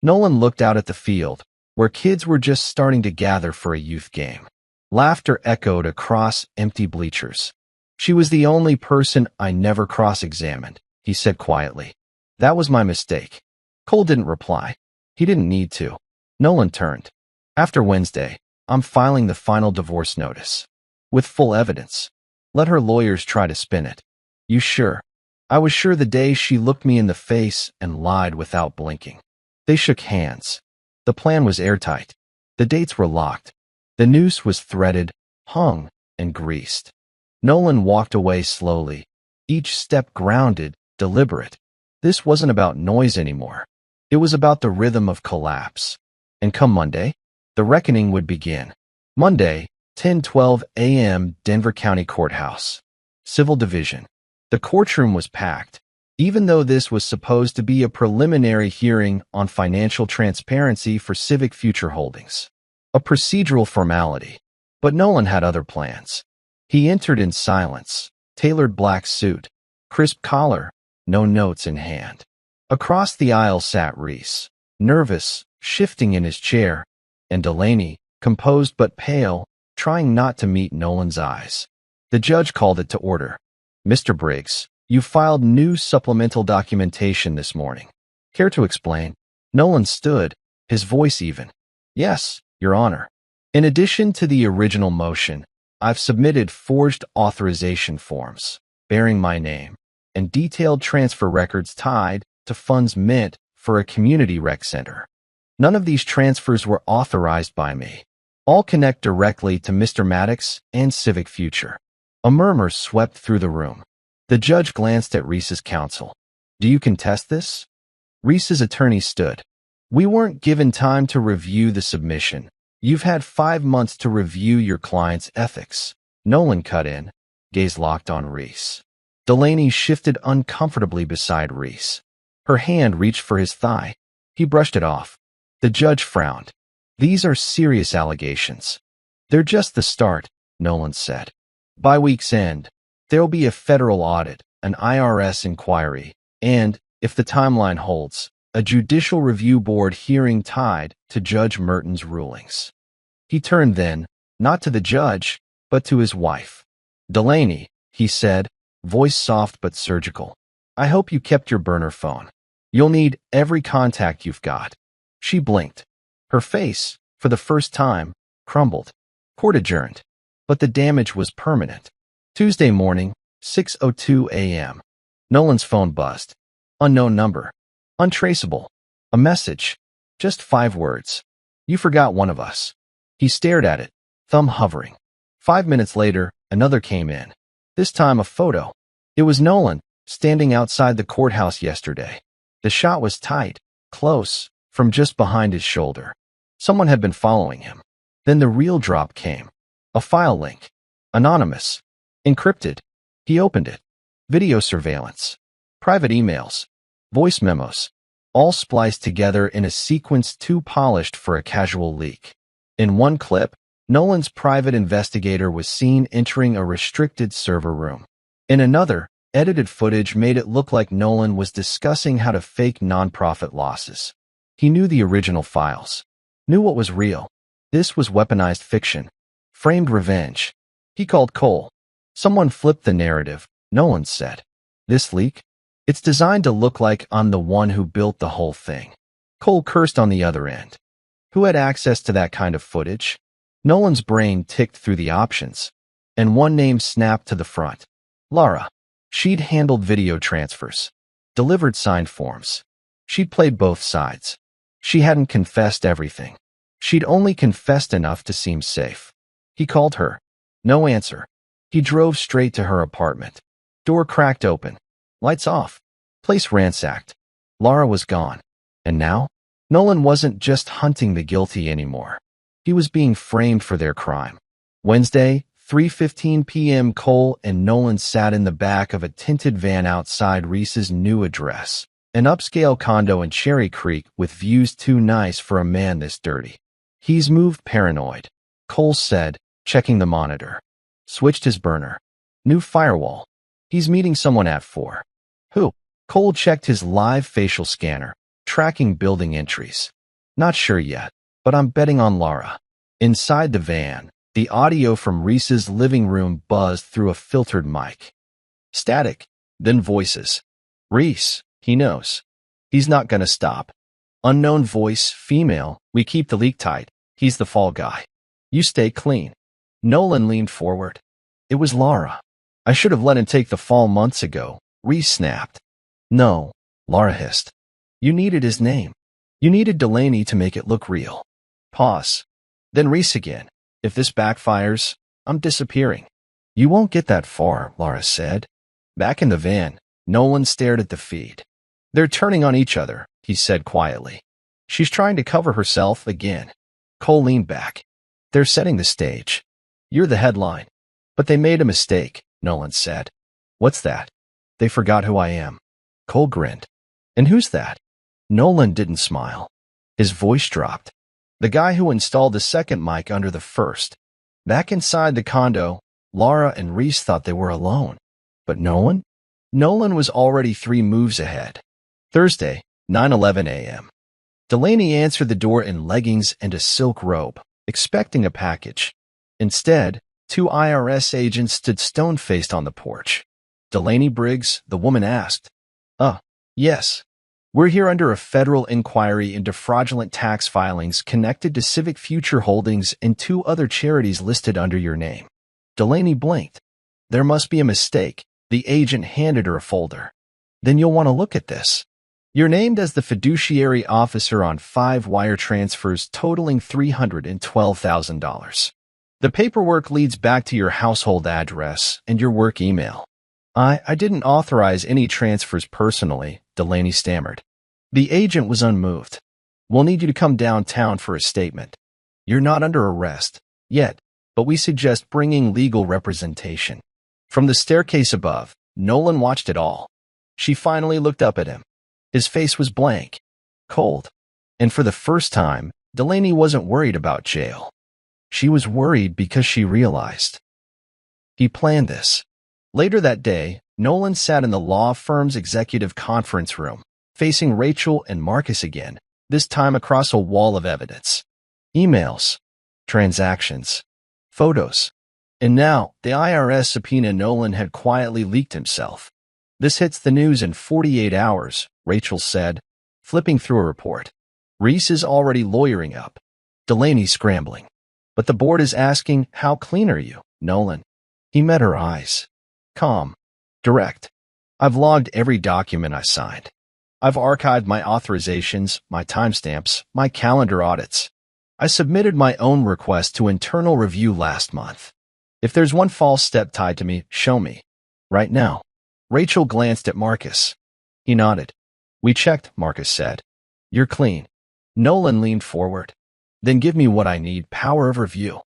Speaker 1: Nolan looked out at the field, where kids were just starting to gather for a youth game. Laughter echoed across empty bleachers. She was the only person I never cross-examined, he said quietly. That was my mistake. Cole didn't reply. He didn't need to. Nolan turned. After Wednesday, I'm filing the final divorce notice. With full evidence. Let her lawyers try to spin it. You sure? I was sure the day she looked me in the face and lied without blinking. They shook hands. The plan was airtight. The dates were locked. The noose was threaded, hung, and greased. Nolan walked away slowly, each step grounded, deliberate. This wasn't about noise anymore. It was about the rhythm of collapse. And come Monday, the reckoning would begin. Monday, 10:12 a.m., Denver County Courthouse. Civil Division. The courtroom was packed, even though this was supposed to be a preliminary hearing on financial transparency for Civic Future Holdings. A procedural formality. But Nolan had other plans. He entered in silence, tailored black suit, crisp collar, no notes in hand. Across the aisle sat Reese, nervous, shifting in his chair, and Delaney, composed but pale, trying not to meet Nolan's eyes. The judge called it to order. Mr. Briggs, you filed new supplemental documentation this morning. Care to explain? Nolan stood, his voice even. Yes, Your Honor. In addition to the original motion, I've submitted forged authorization forms, bearing my name, and detailed transfer records tied to funds meant for a community rec center. None of these transfers were authorized by me. All connect directly to Mr. Maddox and Civic Future. A murmur swept through the room. The judge glanced at Reese's counsel. Do you contest this? Reese's attorney stood. We weren't given time to review the submission. You've had 5 months to review your client's ethics. Nolan cut in, gaze locked on Reese. Delaney shifted uncomfortably beside Reese. Her hand reached for his thigh. He brushed it off. The judge frowned. These are serious allegations. They're just the start, Nolan said. By week's end, there'll be a federal audit, an IRS inquiry, and, if the timeline holds, a judicial review board hearing tied to Judge Merton's rulings. He turned then, not to the judge, but to his wife. Delaney, he said, voice soft but surgical. I hope you kept your burner phone. You'll need every contact you've got. She blinked. Her face, for the first time, crumbled. Court adjourned. But the damage was permanent. Tuesday morning, 6:02 a.m. Nolan's phone buzzed. Unknown number. Untraceable. A message. Just 5 words. You forgot one of us. He stared at it, thumb hovering. 5 minutes later, another came in. This time a photo. It was Nolan, standing outside the courthouse yesterday. The shot was tight, close, from just behind his shoulder. Someone had been following him. Then the real drop came. A file link. Anonymous. Encrypted. He opened it. Video surveillance. Private emails. Voice memos. All spliced together in a sequence too polished for a casual leak. In one clip, Nolan's private investigator was seen entering a restricted server room. In another, edited footage made it look like Nolan was discussing how to fake nonprofit losses. He knew the original files. Knew what was real. This was weaponized fiction. Framed revenge. He called Cole. Someone flipped the narrative, Nolan said. This leak? It's designed to look like I'm the one who built the whole thing. Cole cursed on the other end. Who had access to that kind of footage? Nolan's brain ticked through the options, and one name snapped to the front. Lara. She'd handled video transfers, delivered signed forms. She'd played both sides. She hadn't confessed everything. She'd only confessed enough to seem safe. He called her. No answer. He drove straight to her apartment. Door cracked open. Lights off. Place ransacked. Lara was gone. And now? Nolan wasn't just hunting the guilty anymore. He was being framed for their crime. Wednesday, 3:15 p.m. Cole and Nolan sat in the back of a tinted van outside Reese's new address, an upscale condo in Cherry Creek with views too nice for a man this dirty. He's moved paranoid, Cole said, checking the monitor. Switched his burner. New firewall. He's meeting someone at 4. Who? Cole checked his live facial scanner, tracking building entries. Not sure yet, but I'm betting on Lara. Inside the van, the audio from Reese's living room buzzed through a filtered mic. Static, then voices. Reese, he knows. He's not gonna stop. Unknown voice, female, we keep the leak tight. He's the fall guy. You stay clean. Nolan leaned forward. It was Lara. I should have let him take the fall months ago, Reese snapped. No, Lara hissed. You needed his name. You needed Delaney to make it look real. Pause. Then Reese again. If this backfires, I'm disappearing. You won't get that far, Lara said. Back in the van, Nolan stared at the feed. They're turning on each other, he said quietly. She's trying to cover herself again. Cole leaned back. They're setting the stage. You're the headline. But they made a mistake, Nolan said. What's that? They forgot who I am. Cole grinned. And who's that? Nolan didn't smile. His voice dropped. The guy who installed the second mic under the first. Back inside the condo, Lara and Reese thought they were alone. But Nolan? Nolan was already 3 moves ahead. Thursday, 9:11 a.m. Delaney answered the door in leggings and a silk robe, expecting a package. Instead, 2 IRS agents stood stone-faced on the porch. Delaney Briggs, the woman asked. Yes. We're here under a federal inquiry into fraudulent tax filings connected to Civic Future Holdings and 2 other charities listed under your name. Delaney blinked. There must be a mistake. The agent handed her a folder. Then you'll want to look at this. You're named as the fiduciary officer on 5 wire transfers totaling $312,000. The paperwork leads back to your household address and your work email. I didn't authorize any transfers personally, Delaney stammered. The agent was unmoved. We'll need you to come downtown for a statement. You're not under arrest yet, but we suggest bringing legal representation. From the staircase above, Nolan watched it all. She finally looked up at him. His face was blank, cold, and for the first time, Delaney wasn't worried about jail. She was worried because she realized he planned this. Later that day, Nolan sat in the law firm's executive conference room, facing Rachel and Marcus again, this time across a wall of evidence. Emails, transactions, photos. And now, the IRS subpoena Nolan had quietly leaked himself. This hits the news in 48 hours, Rachel said, flipping through a report. Reese is already lawyering up. Delaney scrambling. But the board is asking, how clean are you, Nolan? He met her eyes. Calm. Direct. I've logged every document I signed. I've archived my authorizations, my timestamps, my calendar audits. I submitted my own request to internal review last month. If there's one false step tied to me, show me. Right now. Rachel glanced at Marcus. He nodded. We checked, Marcus said. You're clean. Nolan leaned forward. Then give me what I need, power of review.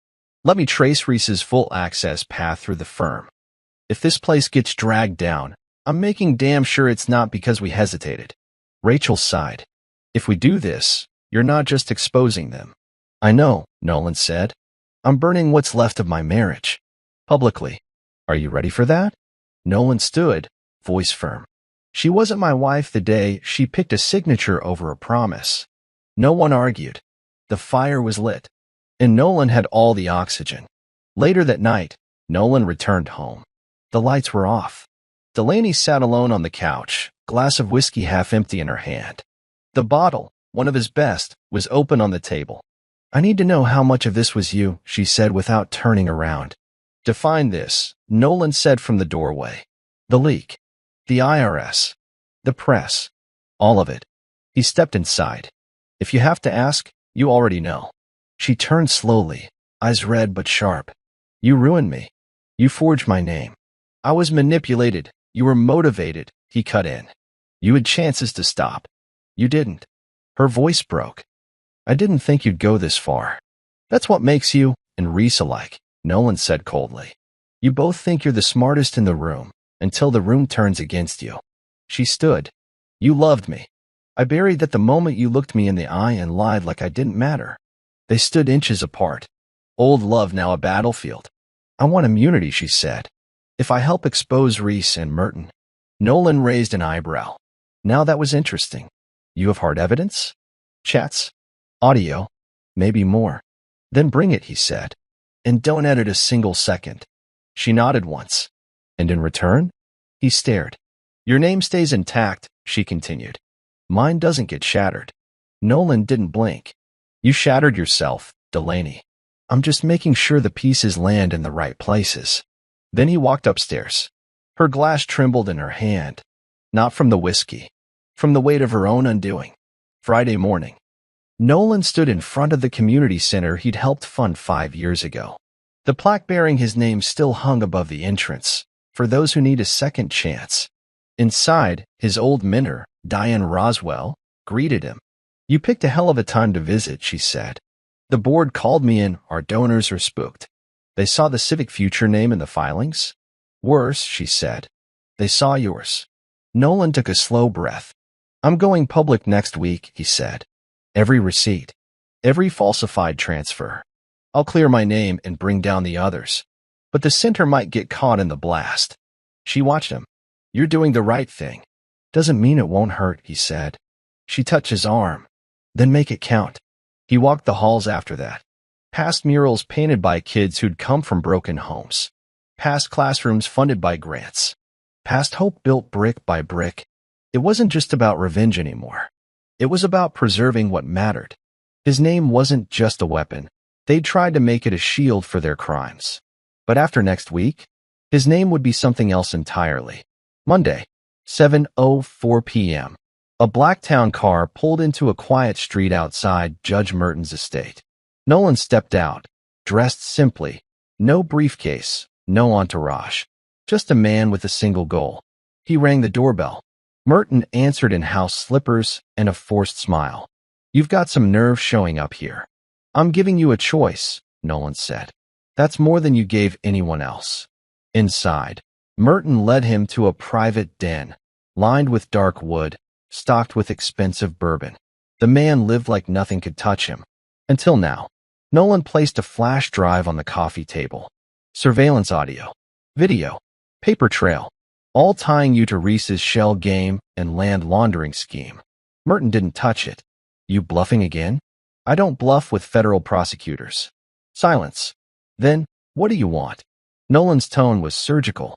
Speaker 1: Let me trace Reese's full access path through the firm. If this place gets dragged down, I'm making damn sure it's not because we hesitated. Rachel sighed. If we do this, you're not just exposing them. I know, Nolan said. I'm burning what's left of my marriage. Publicly. Are you ready for that? Nolan stood, voice firm. She wasn't my wife the day she picked a signature over a promise. No one argued. The fire was lit, and Nolan had all the oxygen. Later that night, Nolan returned home. The lights were off. Delaney sat alone on the couch, glass of whiskey half empty in her hand. The bottle, one of his best, was open on the table. I need to know how much of this was you, she said without turning around. Define this, Nolan said from the doorway. The leak. The IRS. The press. All of it. He stepped inside. If you have to ask, you already know. She turned slowly, eyes red but sharp. You ruined me. You forged my name. I was manipulated. You were motivated, he cut in. You had chances to stop. You didn't. Her voice broke. I didn't think you'd go this far. That's what makes you and Reese alike, Nolan said coldly. You both think you're the smartest in the room, until the room turns against you. She stood. You loved me. I buried that the moment you looked me in the eye and lied like I didn't matter. They stood inches apart. Old love now a battlefield. I want immunity, she said. If I help expose Reese and Merton. Nolan raised an eyebrow. Now that was interesting. You have hard evidence? Chats? Audio? Maybe more. Then bring it, he said. And don't edit a single second. She nodded once. And in return? He stared. Your name stays intact, she continued. Mine doesn't get shattered. Nolan didn't blink. You shattered yourself, Delaney. I'm just making sure the pieces land in the right places. Then he walked upstairs. Her glass trembled in her hand. Not from the whiskey. From the weight of her own undoing. Friday morning. Nolan stood in front of the community center he'd helped fund 5 years ago. The plaque bearing his name still hung above the entrance, for those who need a second chance. Inside, his old mentor, Diane Roswell, greeted him. You picked a hell of a time to visit, she said. The board called me in, our donors are spooked. They saw the Civic Future name in the filings? Worse, she said. They saw yours. Nolan took a slow breath. I'm going public next week, he said. Every receipt. Every falsified transfer. I'll clear my name and bring down the others. But the center might get caught in the blast. She watched him. You're doing the right thing. Doesn't mean it won't hurt, he said. She touched his arm. Then make it count. He walked the halls after that. Past murals painted by kids who'd come from broken homes. Past classrooms funded by grants. Past hope built brick by brick. It wasn't just about revenge anymore. It was about preserving what mattered. His name wasn't just a weapon. They'd tried to make it a shield for their crimes. But after next week, his name would be something else entirely. Monday, 7:04 p.m. A black town car pulled into a quiet street outside Judge Merton's estate. Nolan stepped out, dressed simply. No briefcase, no entourage. Just a man with a single goal. He rang the doorbell. Merton answered in house slippers and a forced smile. You've got some nerve showing up here. I'm giving you a choice, Nolan said. That's more than you gave anyone else. Inside, Merton led him to a private den, lined with dark wood, stocked with expensive bourbon. The man lived like nothing could touch him. Until now. Nolan placed a flash drive on the coffee table. Surveillance audio, video, paper trail, all tying you to Reese's shell game and land laundering scheme. Merton didn't touch it. You bluffing again? I don't bluff with federal prosecutors. Silence. Then, what do you want? Nolan's tone was surgical.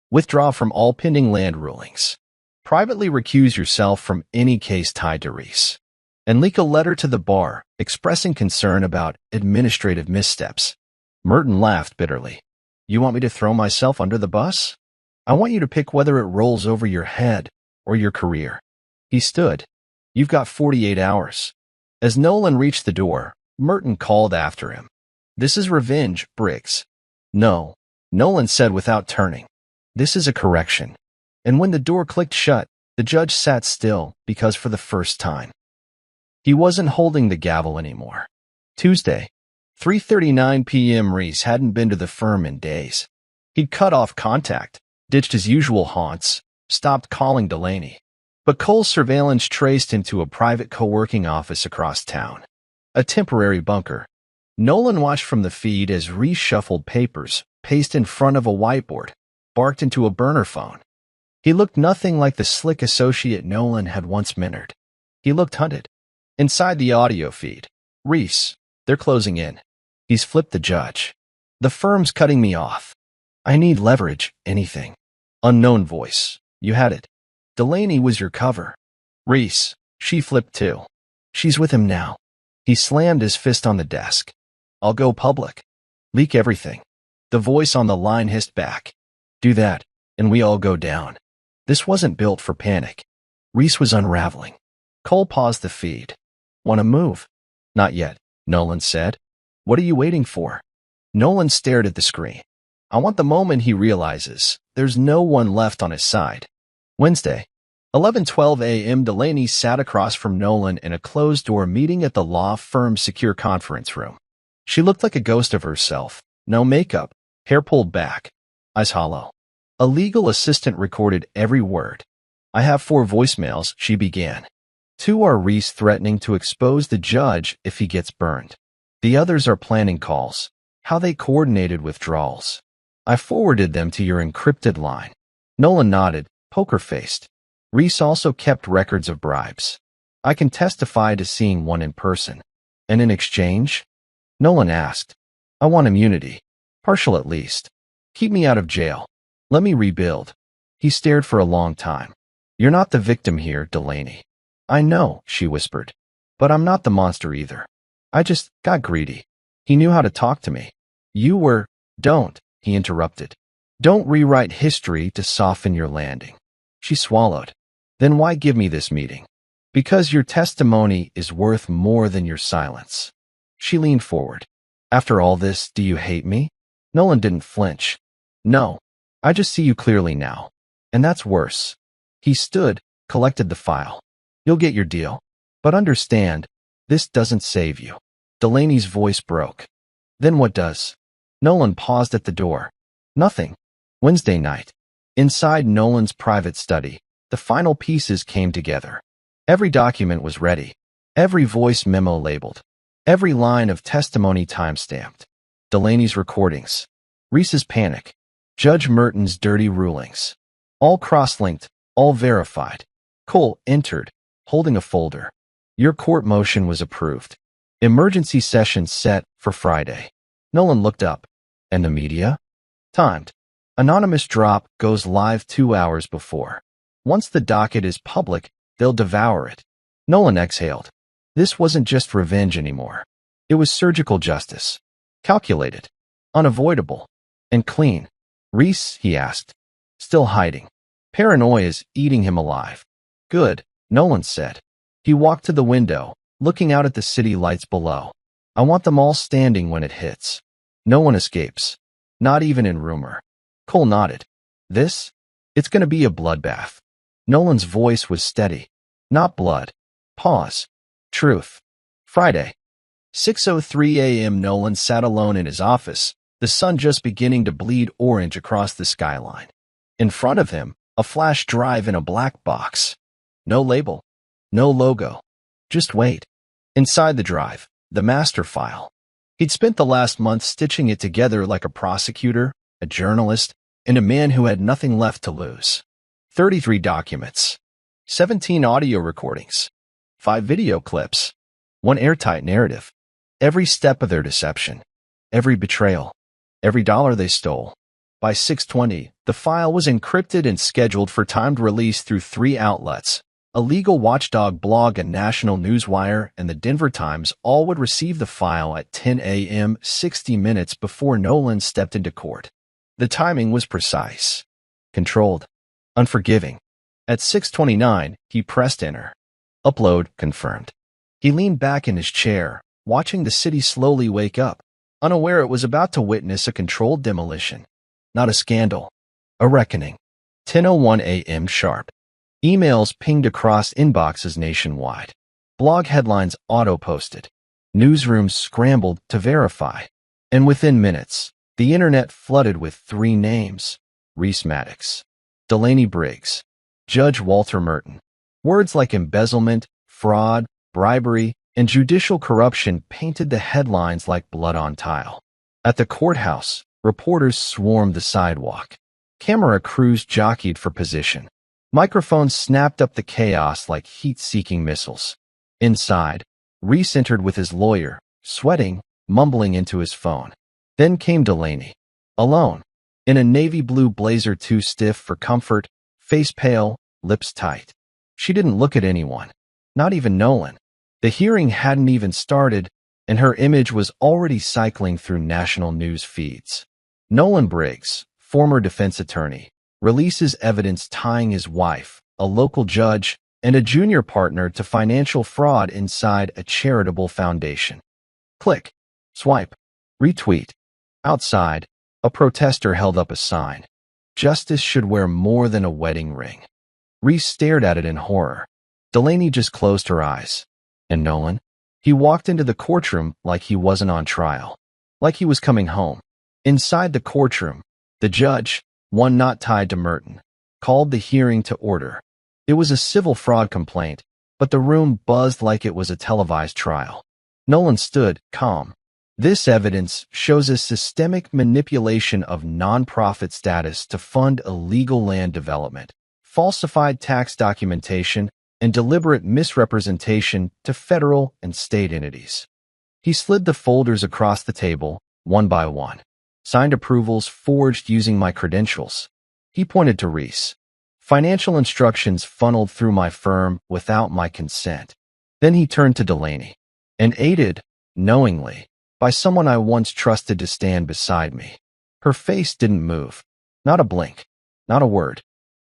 Speaker 1: Withdraw from all pending land rulings. Privately recuse yourself from any case tied to Reese. And leak a letter to the bar expressing concern about administrative missteps. Merton laughed bitterly. You want me to throw myself under the bus? I want you to pick whether it rolls over your head or your career. He stood. You've got 48 hours. As Nolan reached the door, Merton called after him. This is revenge, Briggs. No, Nolan said without turning. This is a correction. And when the door clicked shut, the judge sat still because for the first time, he wasn't holding the gavel anymore. Tuesday, 3:39 p.m. Reese hadn't been to the firm in days. He'd cut off contact, ditched his usual haunts, stopped calling Delaney. But Cole's surveillance traced him to a private co-working office across town. A temporary bunker. Nolan watched from the feed as Reese shuffled papers, paced in front of a whiteboard, barked into a burner phone. He looked nothing like the slick associate Nolan had once mentored. He looked hunted. Inside the audio feed. Reese, they're closing in. He's flipped the judge. The firm's cutting me off. I need leverage, anything. Unknown voice. You had it. Delaney was your cover. Reese, she flipped too. She's with him now. He slammed his fist on the desk. I'll go public. Leak everything. The voice on the line hissed back. Do that, and we all go down. This wasn't built for panic. Reese was unraveling. Cole paused the feed. Want to move? Not yet, Nolan said. What are you waiting for? Nolan stared at the screen. I want the moment he realizes there's no one left on his side. Wednesday, 11:12 a.m. Delaney sat across from Nolan in a closed-door meeting at the law firm's secure conference room. She looked like a ghost of herself. No makeup, hair pulled back, eyes hollow. A legal assistant recorded every word. I have 4 voicemails, she began. 2 are Reese threatening to expose the judge if he gets burned. The others are planning calls, how they coordinated withdrawals. I forwarded them to your encrypted line. Nolan nodded, poker-faced. Reese also kept records of bribes. I can testify to seeing one in person. And in exchange? Nolan asked. I want immunity. Partial at least. Keep me out of jail. Let me rebuild. He stared for a long time. You're not the victim here, Delaney. I know, she whispered. But I'm not the monster either. I just got greedy. He knew how to talk to me. You were... Don't, he interrupted. Don't rewrite history to soften your landing. She swallowed. Then why give me this meeting? Because your testimony is worth more than your silence. She leaned forward. After all this, do you hate me? Nolan didn't flinch. No. I just see you clearly now. And that's worse. He stood, collected the file. You'll get your deal. But understand, this doesn't save you. Delaney's voice broke. Then what does? Nolan paused at the door. Nothing. Wednesday night. Inside Nolan's private study, the final pieces came together. Every document was ready. Every voice memo labeled. Every line of testimony time-stamped. Delaney's recordings. Reese's panic. Judge Merton's dirty rulings. All cross-linked, all verified. Cole entered, holding a folder. Your court motion was approved. Emergency session set for Friday. Nolan looked up. And the media? Timed. Anonymous drop goes live 2 hours before. Once the docket is public, they'll devour it. Nolan exhaled. This wasn't just revenge anymore. It was surgical justice. Calculated. Unavoidable. And clean. Reese, he asked. Still hiding. Paranoia is eating him alive. Good, Nolan said. He walked to the window, looking out at the city lights below. I want them all standing when it hits. No one escapes. Not even in rumor. Cole nodded. It's going to be a bloodbath. Nolan's voice was steady. Not blood. Pause. Truth. Friday. 6:03 a.m. Nolan sat alone in his office, the sun just beginning to bleed orange across the skyline. In front of him, a flash drive in a black box. No label. No logo. Just wait. Inside the drive, the master file. He'd spent the last month stitching it together like a prosecutor, a journalist, and a man who had nothing left to lose. 33 documents. 17 audio recordings. 5 video clips. 1 airtight narrative. Every step of their deception. Every betrayal. Every dollar they stole. By 6:20, the file was encrypted and scheduled for timed release through 3 outlets. A legal watchdog blog, a national newswire, and the Denver Times all would receive the file at 10 a.m., 60 minutes before Nolan stepped into court. The timing was precise, controlled, unforgiving. At 6:29, he pressed enter. Upload confirmed. He leaned back in his chair, watching the city slowly wake up, unaware it was about to witness a controlled demolition. Not a scandal, a reckoning. 10:01 a.m. sharp. Emails pinged across inboxes nationwide. Blog headlines auto-posted. Newsrooms scrambled to verify. And within minutes, the internet flooded with 3 names. Reese Maddox, Delaney Briggs, Judge Walter Merton. Words like embezzlement, fraud, bribery, and judicial corruption painted the headlines like blood on tile. At the courthouse, reporters swarmed the sidewalk. Camera crews jockeyed for position. Microphones snapped up the chaos like heat-seeking missiles. Inside, Reese entered with his lawyer, sweating, mumbling into his phone. Then came Delaney. Alone. In a navy blue blazer too stiff for comfort, face pale, lips tight. She didn't look at anyone. Not even Nolan. The hearing hadn't even started, and her image was already cycling through national news feeds. Nolan Briggs, former defense attorney, releases evidence tying his wife, a local judge, and a junior partner to financial fraud inside a charitable foundation. Click. Swipe. Retweet. Outside, a protester held up a sign. Justice should wear more than a wedding ring. Reese stared at it in horror. Delaney just closed her eyes. And Nolan? He walked into the courtroom like he wasn't on trial. Like he was coming home. Inside the courtroom, the judge, one not tied to Merton, called the hearing to order. It was a civil fraud complaint, but the room buzzed like it was a televised trial. Nolan stood, calm. This evidence shows a systemic manipulation of nonprofit status to fund illegal land development, falsified tax documentation, and deliberate misrepresentation to federal and state entities. He slid the folders across the table, one by one. Signed approvals forged using my credentials. He pointed to Reese. Financial instructions funneled through my firm without my consent. Then he turned to Delaney. And aided, knowingly, by someone I once trusted to stand beside me. Her face didn't move. Not a blink. Not a word.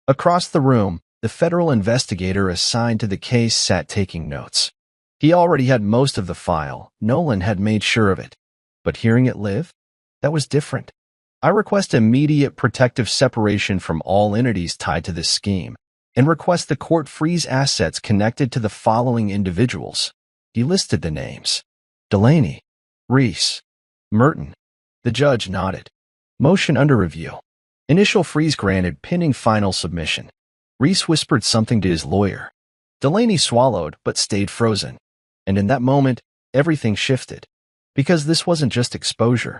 Speaker 1: Across the room, the federal investigator assigned to the case sat taking notes. He already had most of the file. Nolan had made sure of it. But hearing it live? That was different. I request immediate protective separation from all entities tied to this scheme, and request the court freeze assets connected to the following individuals. He listed the names. Delaney, Reese, Merton. The judge nodded. Motion under review. Initial freeze granted pending final submission. Reese whispered something to his lawyer. Delaney swallowed but stayed frozen. And in that moment, everything shifted. Because this wasn't just exposure.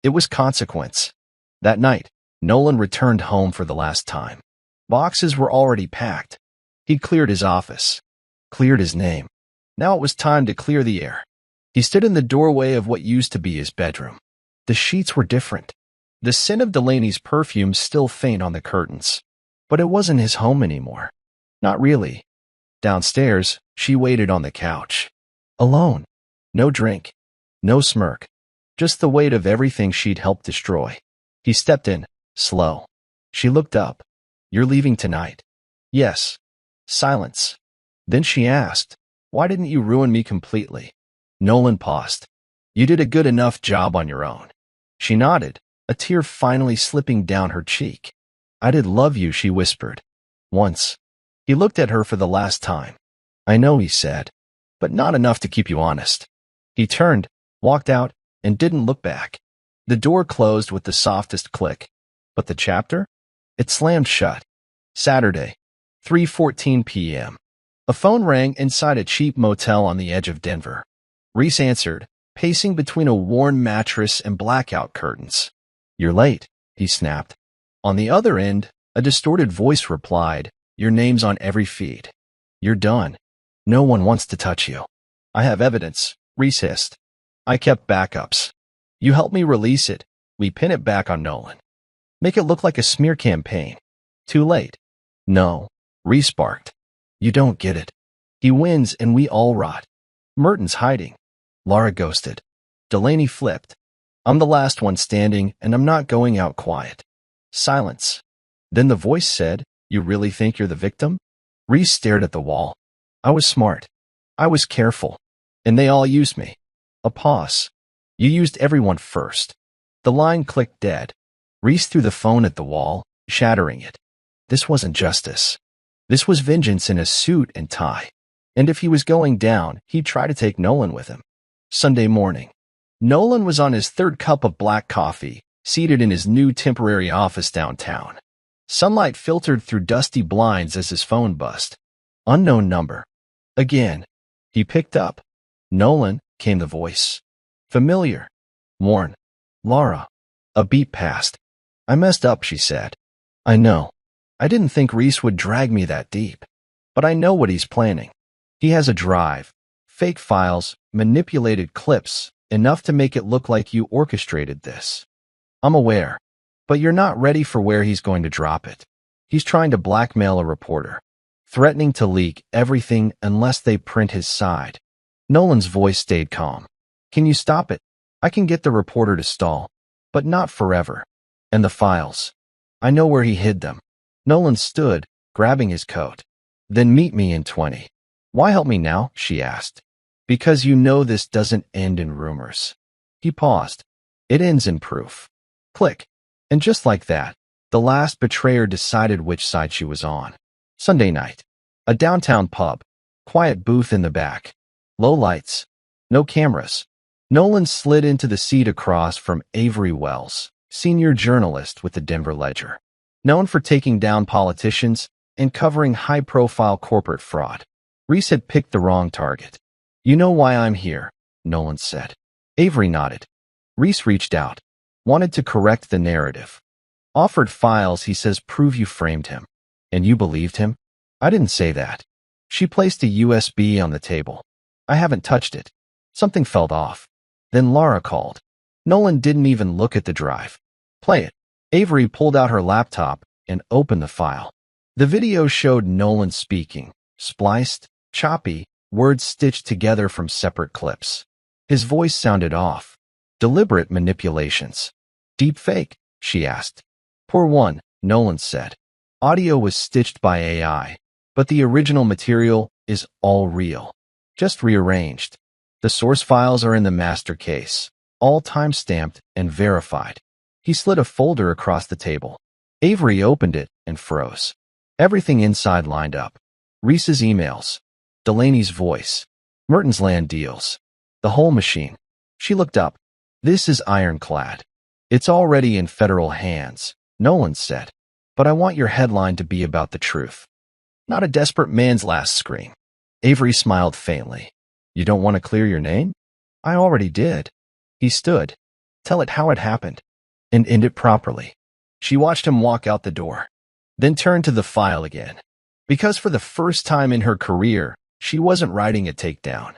Speaker 1: It was consequence. That night, Nolan returned home for the last time. Boxes were already packed. He'd cleared his office. Cleared his name. Now it was time to clear the air. He stood in the doorway of what used to be his bedroom. The sheets were different. The scent of Delaney's perfume still faint on the curtains. But it wasn't his home anymore. Not really. Downstairs, she waited on the couch. Alone. No drink. No smirk. Just the weight of everything she'd helped destroy. He stepped in, slow. She looked up. You're leaving tonight? Yes. Silence. Then she asked, why didn't you ruin me completely? Nolan paused. You did a good enough job on your own. She nodded, a tear finally slipping down her cheek. I did love you, she whispered. Once. He looked at her for the last time. I know, he said, but not enough to keep you honest. He turned, walked out, and didn't look back. The door closed with the softest click. But the chapter? It slammed shut. Saturday, 3:14 p.m. A phone rang inside a cheap motel on the edge of Denver. Reese answered, pacing between a worn mattress and blackout curtains. You're late, he snapped. On the other end, a distorted voice replied, your name's on every feed. You're done. No one wants to touch you. I have evidence, Reese hissed. I kept backups. You help me release it. We pin it back on Nolan. Make it look like a smear campaign. Too late. No, Reese barked. You don't get it. He wins and we all rot. Merton's hiding. Lara ghosted. Delaney flipped. I'm the last one standing and I'm not going out quiet. Silence. Then the voice said, you really think you're the victim? Reese stared at the wall. I was smart. I was careful. And they all used me. A pause. You used everyone first. The line clicked dead. Reese threw the phone at the wall, shattering it. This wasn't justice. This was vengeance in a suit and tie. And if he was going down, he'd try to take Nolan with him. Sunday morning. Nolan was on his third cup of black coffee, seated in his new temporary office downtown. Sunlight filtered through dusty blinds as his phone buzzed. Unknown number. Again. He picked up. Nolan, came the voice. Familiar. Worn. Lara. A beat passed. I messed up, she said. I know. I didn't think Reese would drag me that deep. But I know what he's planning. He has a drive. Fake files, manipulated clips, enough to make it look like you orchestrated this. I'm aware. But you're not ready for where he's going to drop it. He's trying to blackmail a reporter. Threatening to leak everything unless they print his side. Nolan's voice stayed calm. Can you stop it? I can get the reporter to stall. But not forever. And the files. I know where he hid them. Nolan stood, grabbing his coat. Then meet me in 20. Why help me now? She asked. Because you know this doesn't end in rumors. He paused. It ends in proof. Click. And just like that, the last betrayer decided which side she was on. Sunday night. A downtown pub. Quiet booth in the back. Low lights. No cameras. Nolan slid into the seat across from Avery Wells, senior journalist with the Denver Ledger. Known for taking down politicians and covering high-profile corporate fraud. Reese had picked the wrong target. You know why I'm here, Nolan said. Avery nodded. Reese reached out. Wanted to correct the narrative. Offered files he says prove you framed him. And you believed him? I didn't say that. She placed a USB on the table. I haven't touched it. Something felt off. Then Lara called. Nolan didn't even look at the drive. Play it. Avery pulled out her laptop and opened the file. The video showed Nolan speaking, spliced, choppy, words stitched together from separate clips. His voice sounded off. Deliberate manipulations. Deep fake? She asked. Poor one, Nolan said. Audio was stitched by AI, but the original material is all real. Just rearranged. The source files are in the master case, all time-stamped and verified. He slid a folder across the table. Avery opened it and froze. Everything inside lined up. Reese's emails. Delaney's voice. Merton's land deals. The whole machine. She looked up. This is ironclad. It's already in federal hands, Nolan said. But I want your headline to be about the truth. Not a desperate man's last scream. Avery smiled faintly. You don't want to clear your name? I already did. He stood. Tell it how it happened. And end it properly. She watched him walk out the door. Then turned to the file again. Because for the first time in her career, she wasn't writing a takedown.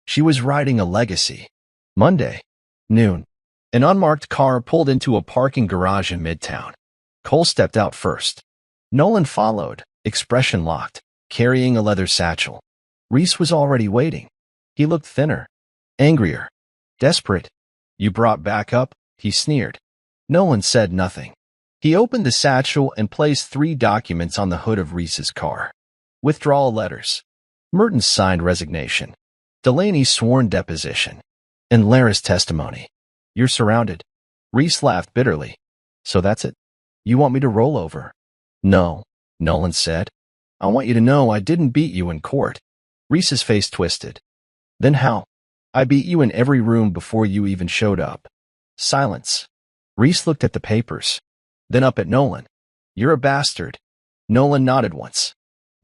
Speaker 1: She was writing a legacy. Monday. Noon. An unmarked car pulled into a parking garage in Midtown. Cole stepped out first. Nolan followed, expression locked, carrying a leather satchel. Reese was already waiting. He looked thinner, angrier, desperate. You brought backup? He sneered. Nolan said nothing. He opened the satchel and placed 3 documents on the hood of Reese's car. Withdrawal letters. Merton's signed resignation. Delaney's sworn deposition. And Lara's testimony. You're surrounded. Reese laughed bitterly. So that's it? You want me to roll over? No, Nolan said. I want you to know I didn't beat you in court. Reese's face twisted. Then how? I beat you in every room before you even showed up. Silence. Reese looked at the papers, then up at Nolan. You're a bastard. Nolan nodded once.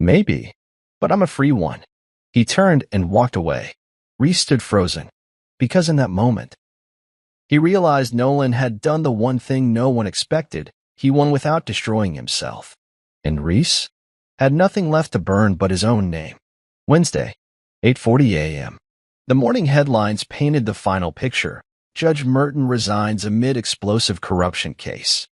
Speaker 1: Maybe, but I'm a free one. He turned and walked away. Reese stood frozen, because in that moment, he realized Nolan had done the one thing no one expected. He won without destroying himself. And Reese had nothing left to burn but his own name. Wednesday, 8:40 a.m. The morning headlines painted the final picture. Judge Merton resigns amid explosive corruption case.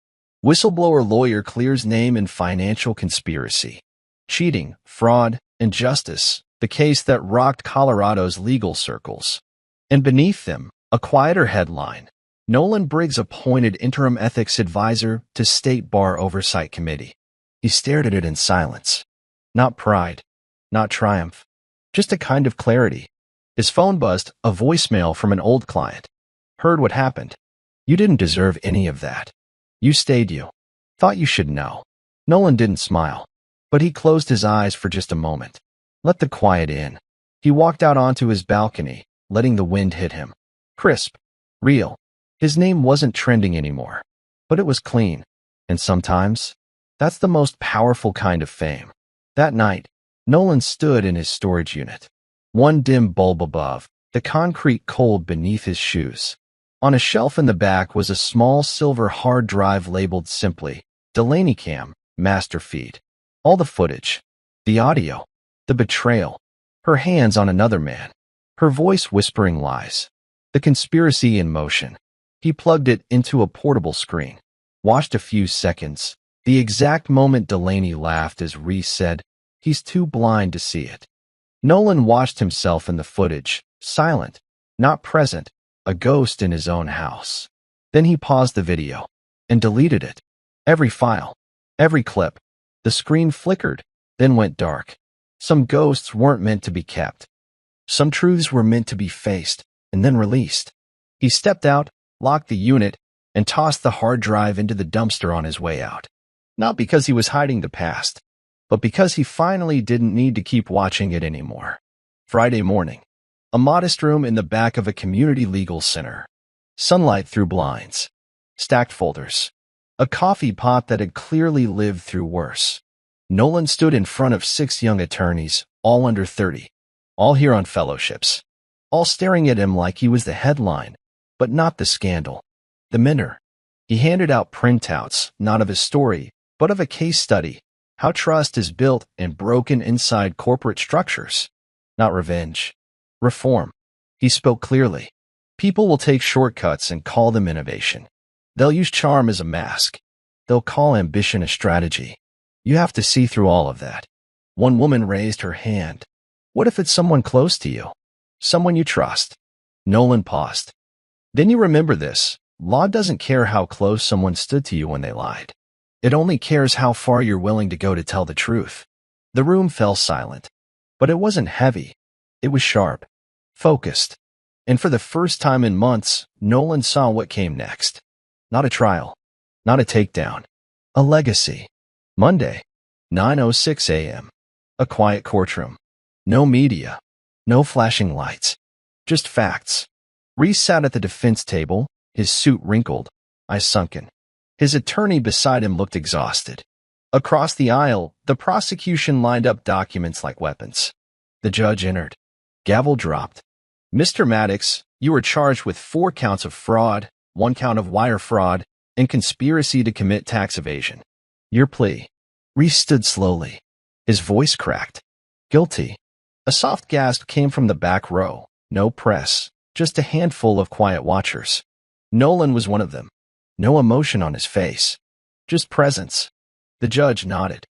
Speaker 1: Whistleblower lawyer clears name in financial conspiracy. Cheating, fraud, injustice, the case that rocked Colorado's legal circles. And beneath them, a quieter headline. Nolan Briggs appointed interim ethics advisor to State Bar Oversight Committee. He stared at it in silence. Not pride, not triumph, just a kind of clarity. His phone buzzed, a voicemail from an old client. Heard what happened. You didn't deserve any of that. You stayed you. Thought you should know. Nolan didn't smile, but he closed his eyes for just a moment. Let the quiet in. He walked out onto his balcony, letting the wind hit him. Crisp. Real. His name wasn't trending anymore, but it was clean. And sometimes, that's the most powerful kind of fame. That night, Nolan stood in his storage unit. One dim bulb above, the concrete cold beneath his shoes. On a shelf in the back was a small silver hard drive labeled simply, Delaney Cam, Master Feed. All the footage, the audio, the betrayal, her hands on another man, her voice whispering lies, the conspiracy in motion. He plugged it into a portable screen, watched a few seconds, the exact moment Delaney laughed as Reese said, "He's too blind to see it." Nolan watched himself in the footage, silent, not present, a ghost in his own house. Then he paused the video and deleted it. Every file, every clip. The screen flickered, then went dark. Some ghosts weren't meant to be kept. Some truths were meant to be faced and then released. He stepped out, locked the unit, and tossed the hard drive into the dumpster on his way out. Not because he was hiding the past, but because he finally didn't need to keep watching it anymore. Friday morning. A modest room in the back of a community legal center. Sunlight through blinds. Stacked folders. A coffee pot that had clearly lived through worse. Nolan stood in front of 6 young attorneys, all under 30. All here on fellowships. All staring at him like he was the headline, but not the scandal. The mentor. He handed out printouts, not of his story, but of a case study. How trust is built and broken inside corporate structures. Not revenge. Reform. He spoke clearly. People will take shortcuts and call them innovation. They'll use charm as a mask. They'll call ambition a strategy. You have to see through all of that. One woman raised her hand. What if it's someone close to you? Someone you trust? Nolan paused. Then you remember this. Law doesn't care how close someone stood to you when they lied. It only cares how far you're willing to go to tell the truth. The room fell silent. But it wasn't heavy. It was sharp. Focused. And for the first time in months, Nolan saw what came next. Not a trial. Not a takedown. A legacy. Monday, 9:06 a.m. A quiet courtroom. No media. No flashing lights. Just facts. Reese sat at the defense table, his suit wrinkled, eyes sunken. His attorney beside him looked exhausted. Across the aisle, the prosecution lined up documents like weapons. The judge entered. Gavel dropped. Mr. Maddox, you were charged with 4 counts of fraud, 1 count of wire fraud, and conspiracy to commit tax evasion. Your plea. Reese stood slowly. His voice cracked. Guilty. A soft gasp came from the back row. No press, just a handful of quiet watchers. Nolan was one of them. No emotion on his face. Just presence. The judge nodded.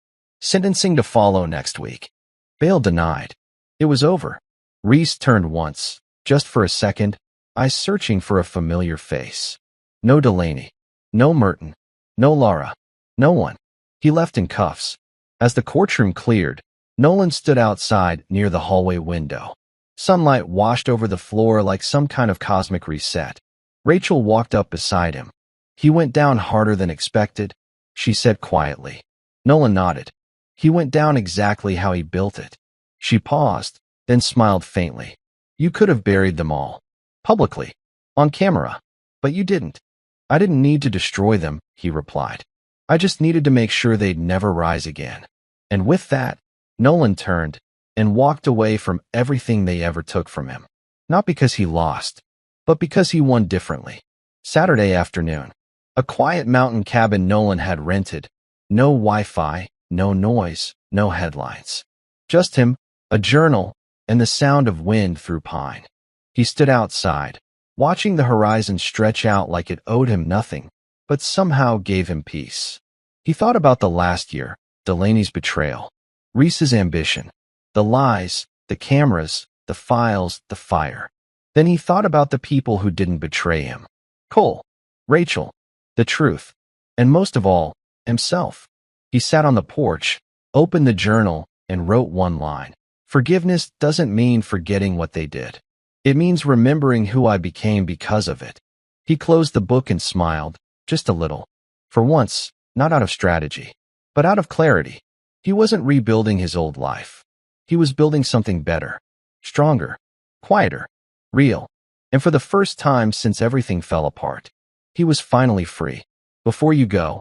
Speaker 1: Sentencing to follow next week. Bail denied. It was over. Reese turned once, just for a second, eyes searching for a familiar face. No Delaney. No Merton. No Laura. No one. He left in cuffs. As the courtroom cleared, Nolan stood outside near the hallway window. Sunlight washed over the floor like some kind of cosmic reset. Rachel walked up beside him. He went down harder than expected, she said quietly. Nolan nodded. He went down exactly how he built it. She paused, then smiled faintly. You could have buried them all. Publicly. On camera. But you didn't. I didn't need to destroy them, he replied. I just needed to make sure they'd never rise again. And with that, Nolan turned and walked away from everything they ever took from him. Not because he lost, but because he won differently. Saturday afternoon. A quiet mountain cabin Nolan had rented. No Wi-Fi, no noise, no headlines. Just him, a journal, and the sound of wind through pine. He stood outside, watching the horizon stretch out like it owed him nothing, but somehow gave him peace. He thought about the last year, Delaney's betrayal, Reese's ambition, the lies, the cameras, the files, the fire. Then he thought about the people who didn't betray him. Cole, Rachel, the truth, and most of all, himself. He sat on the porch, opened the journal, and wrote one line. Forgiveness doesn't mean forgetting what they did. It means remembering who I became because of it. He closed the book and smiled, just a little. For once, not out of strategy, but out of clarity. He wasn't rebuilding his old life. He was building something better, stronger, quieter, real. And for the first time since everything fell apart, he was finally free. Before you go,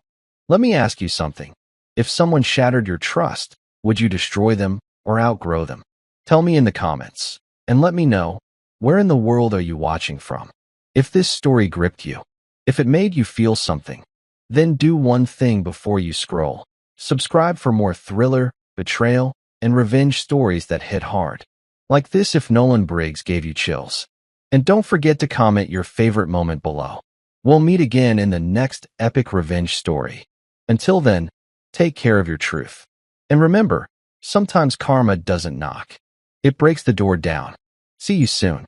Speaker 1: let me ask you something. If someone shattered your trust, would you destroy them or outgrow them? Tell me in the comments, and let me know, where in the world are you watching from? If this story gripped you, if it made you feel something, then do one thing before you scroll. Subscribe for more thriller, betrayal, and revenge stories that hit hard. Like this if Nolan Briggs gave you chills. And don't forget to comment your favorite moment below. We'll meet again in the next epic revenge story. Until then, take care of your truth. And remember, sometimes karma doesn't knock. It breaks the door down. See you soon.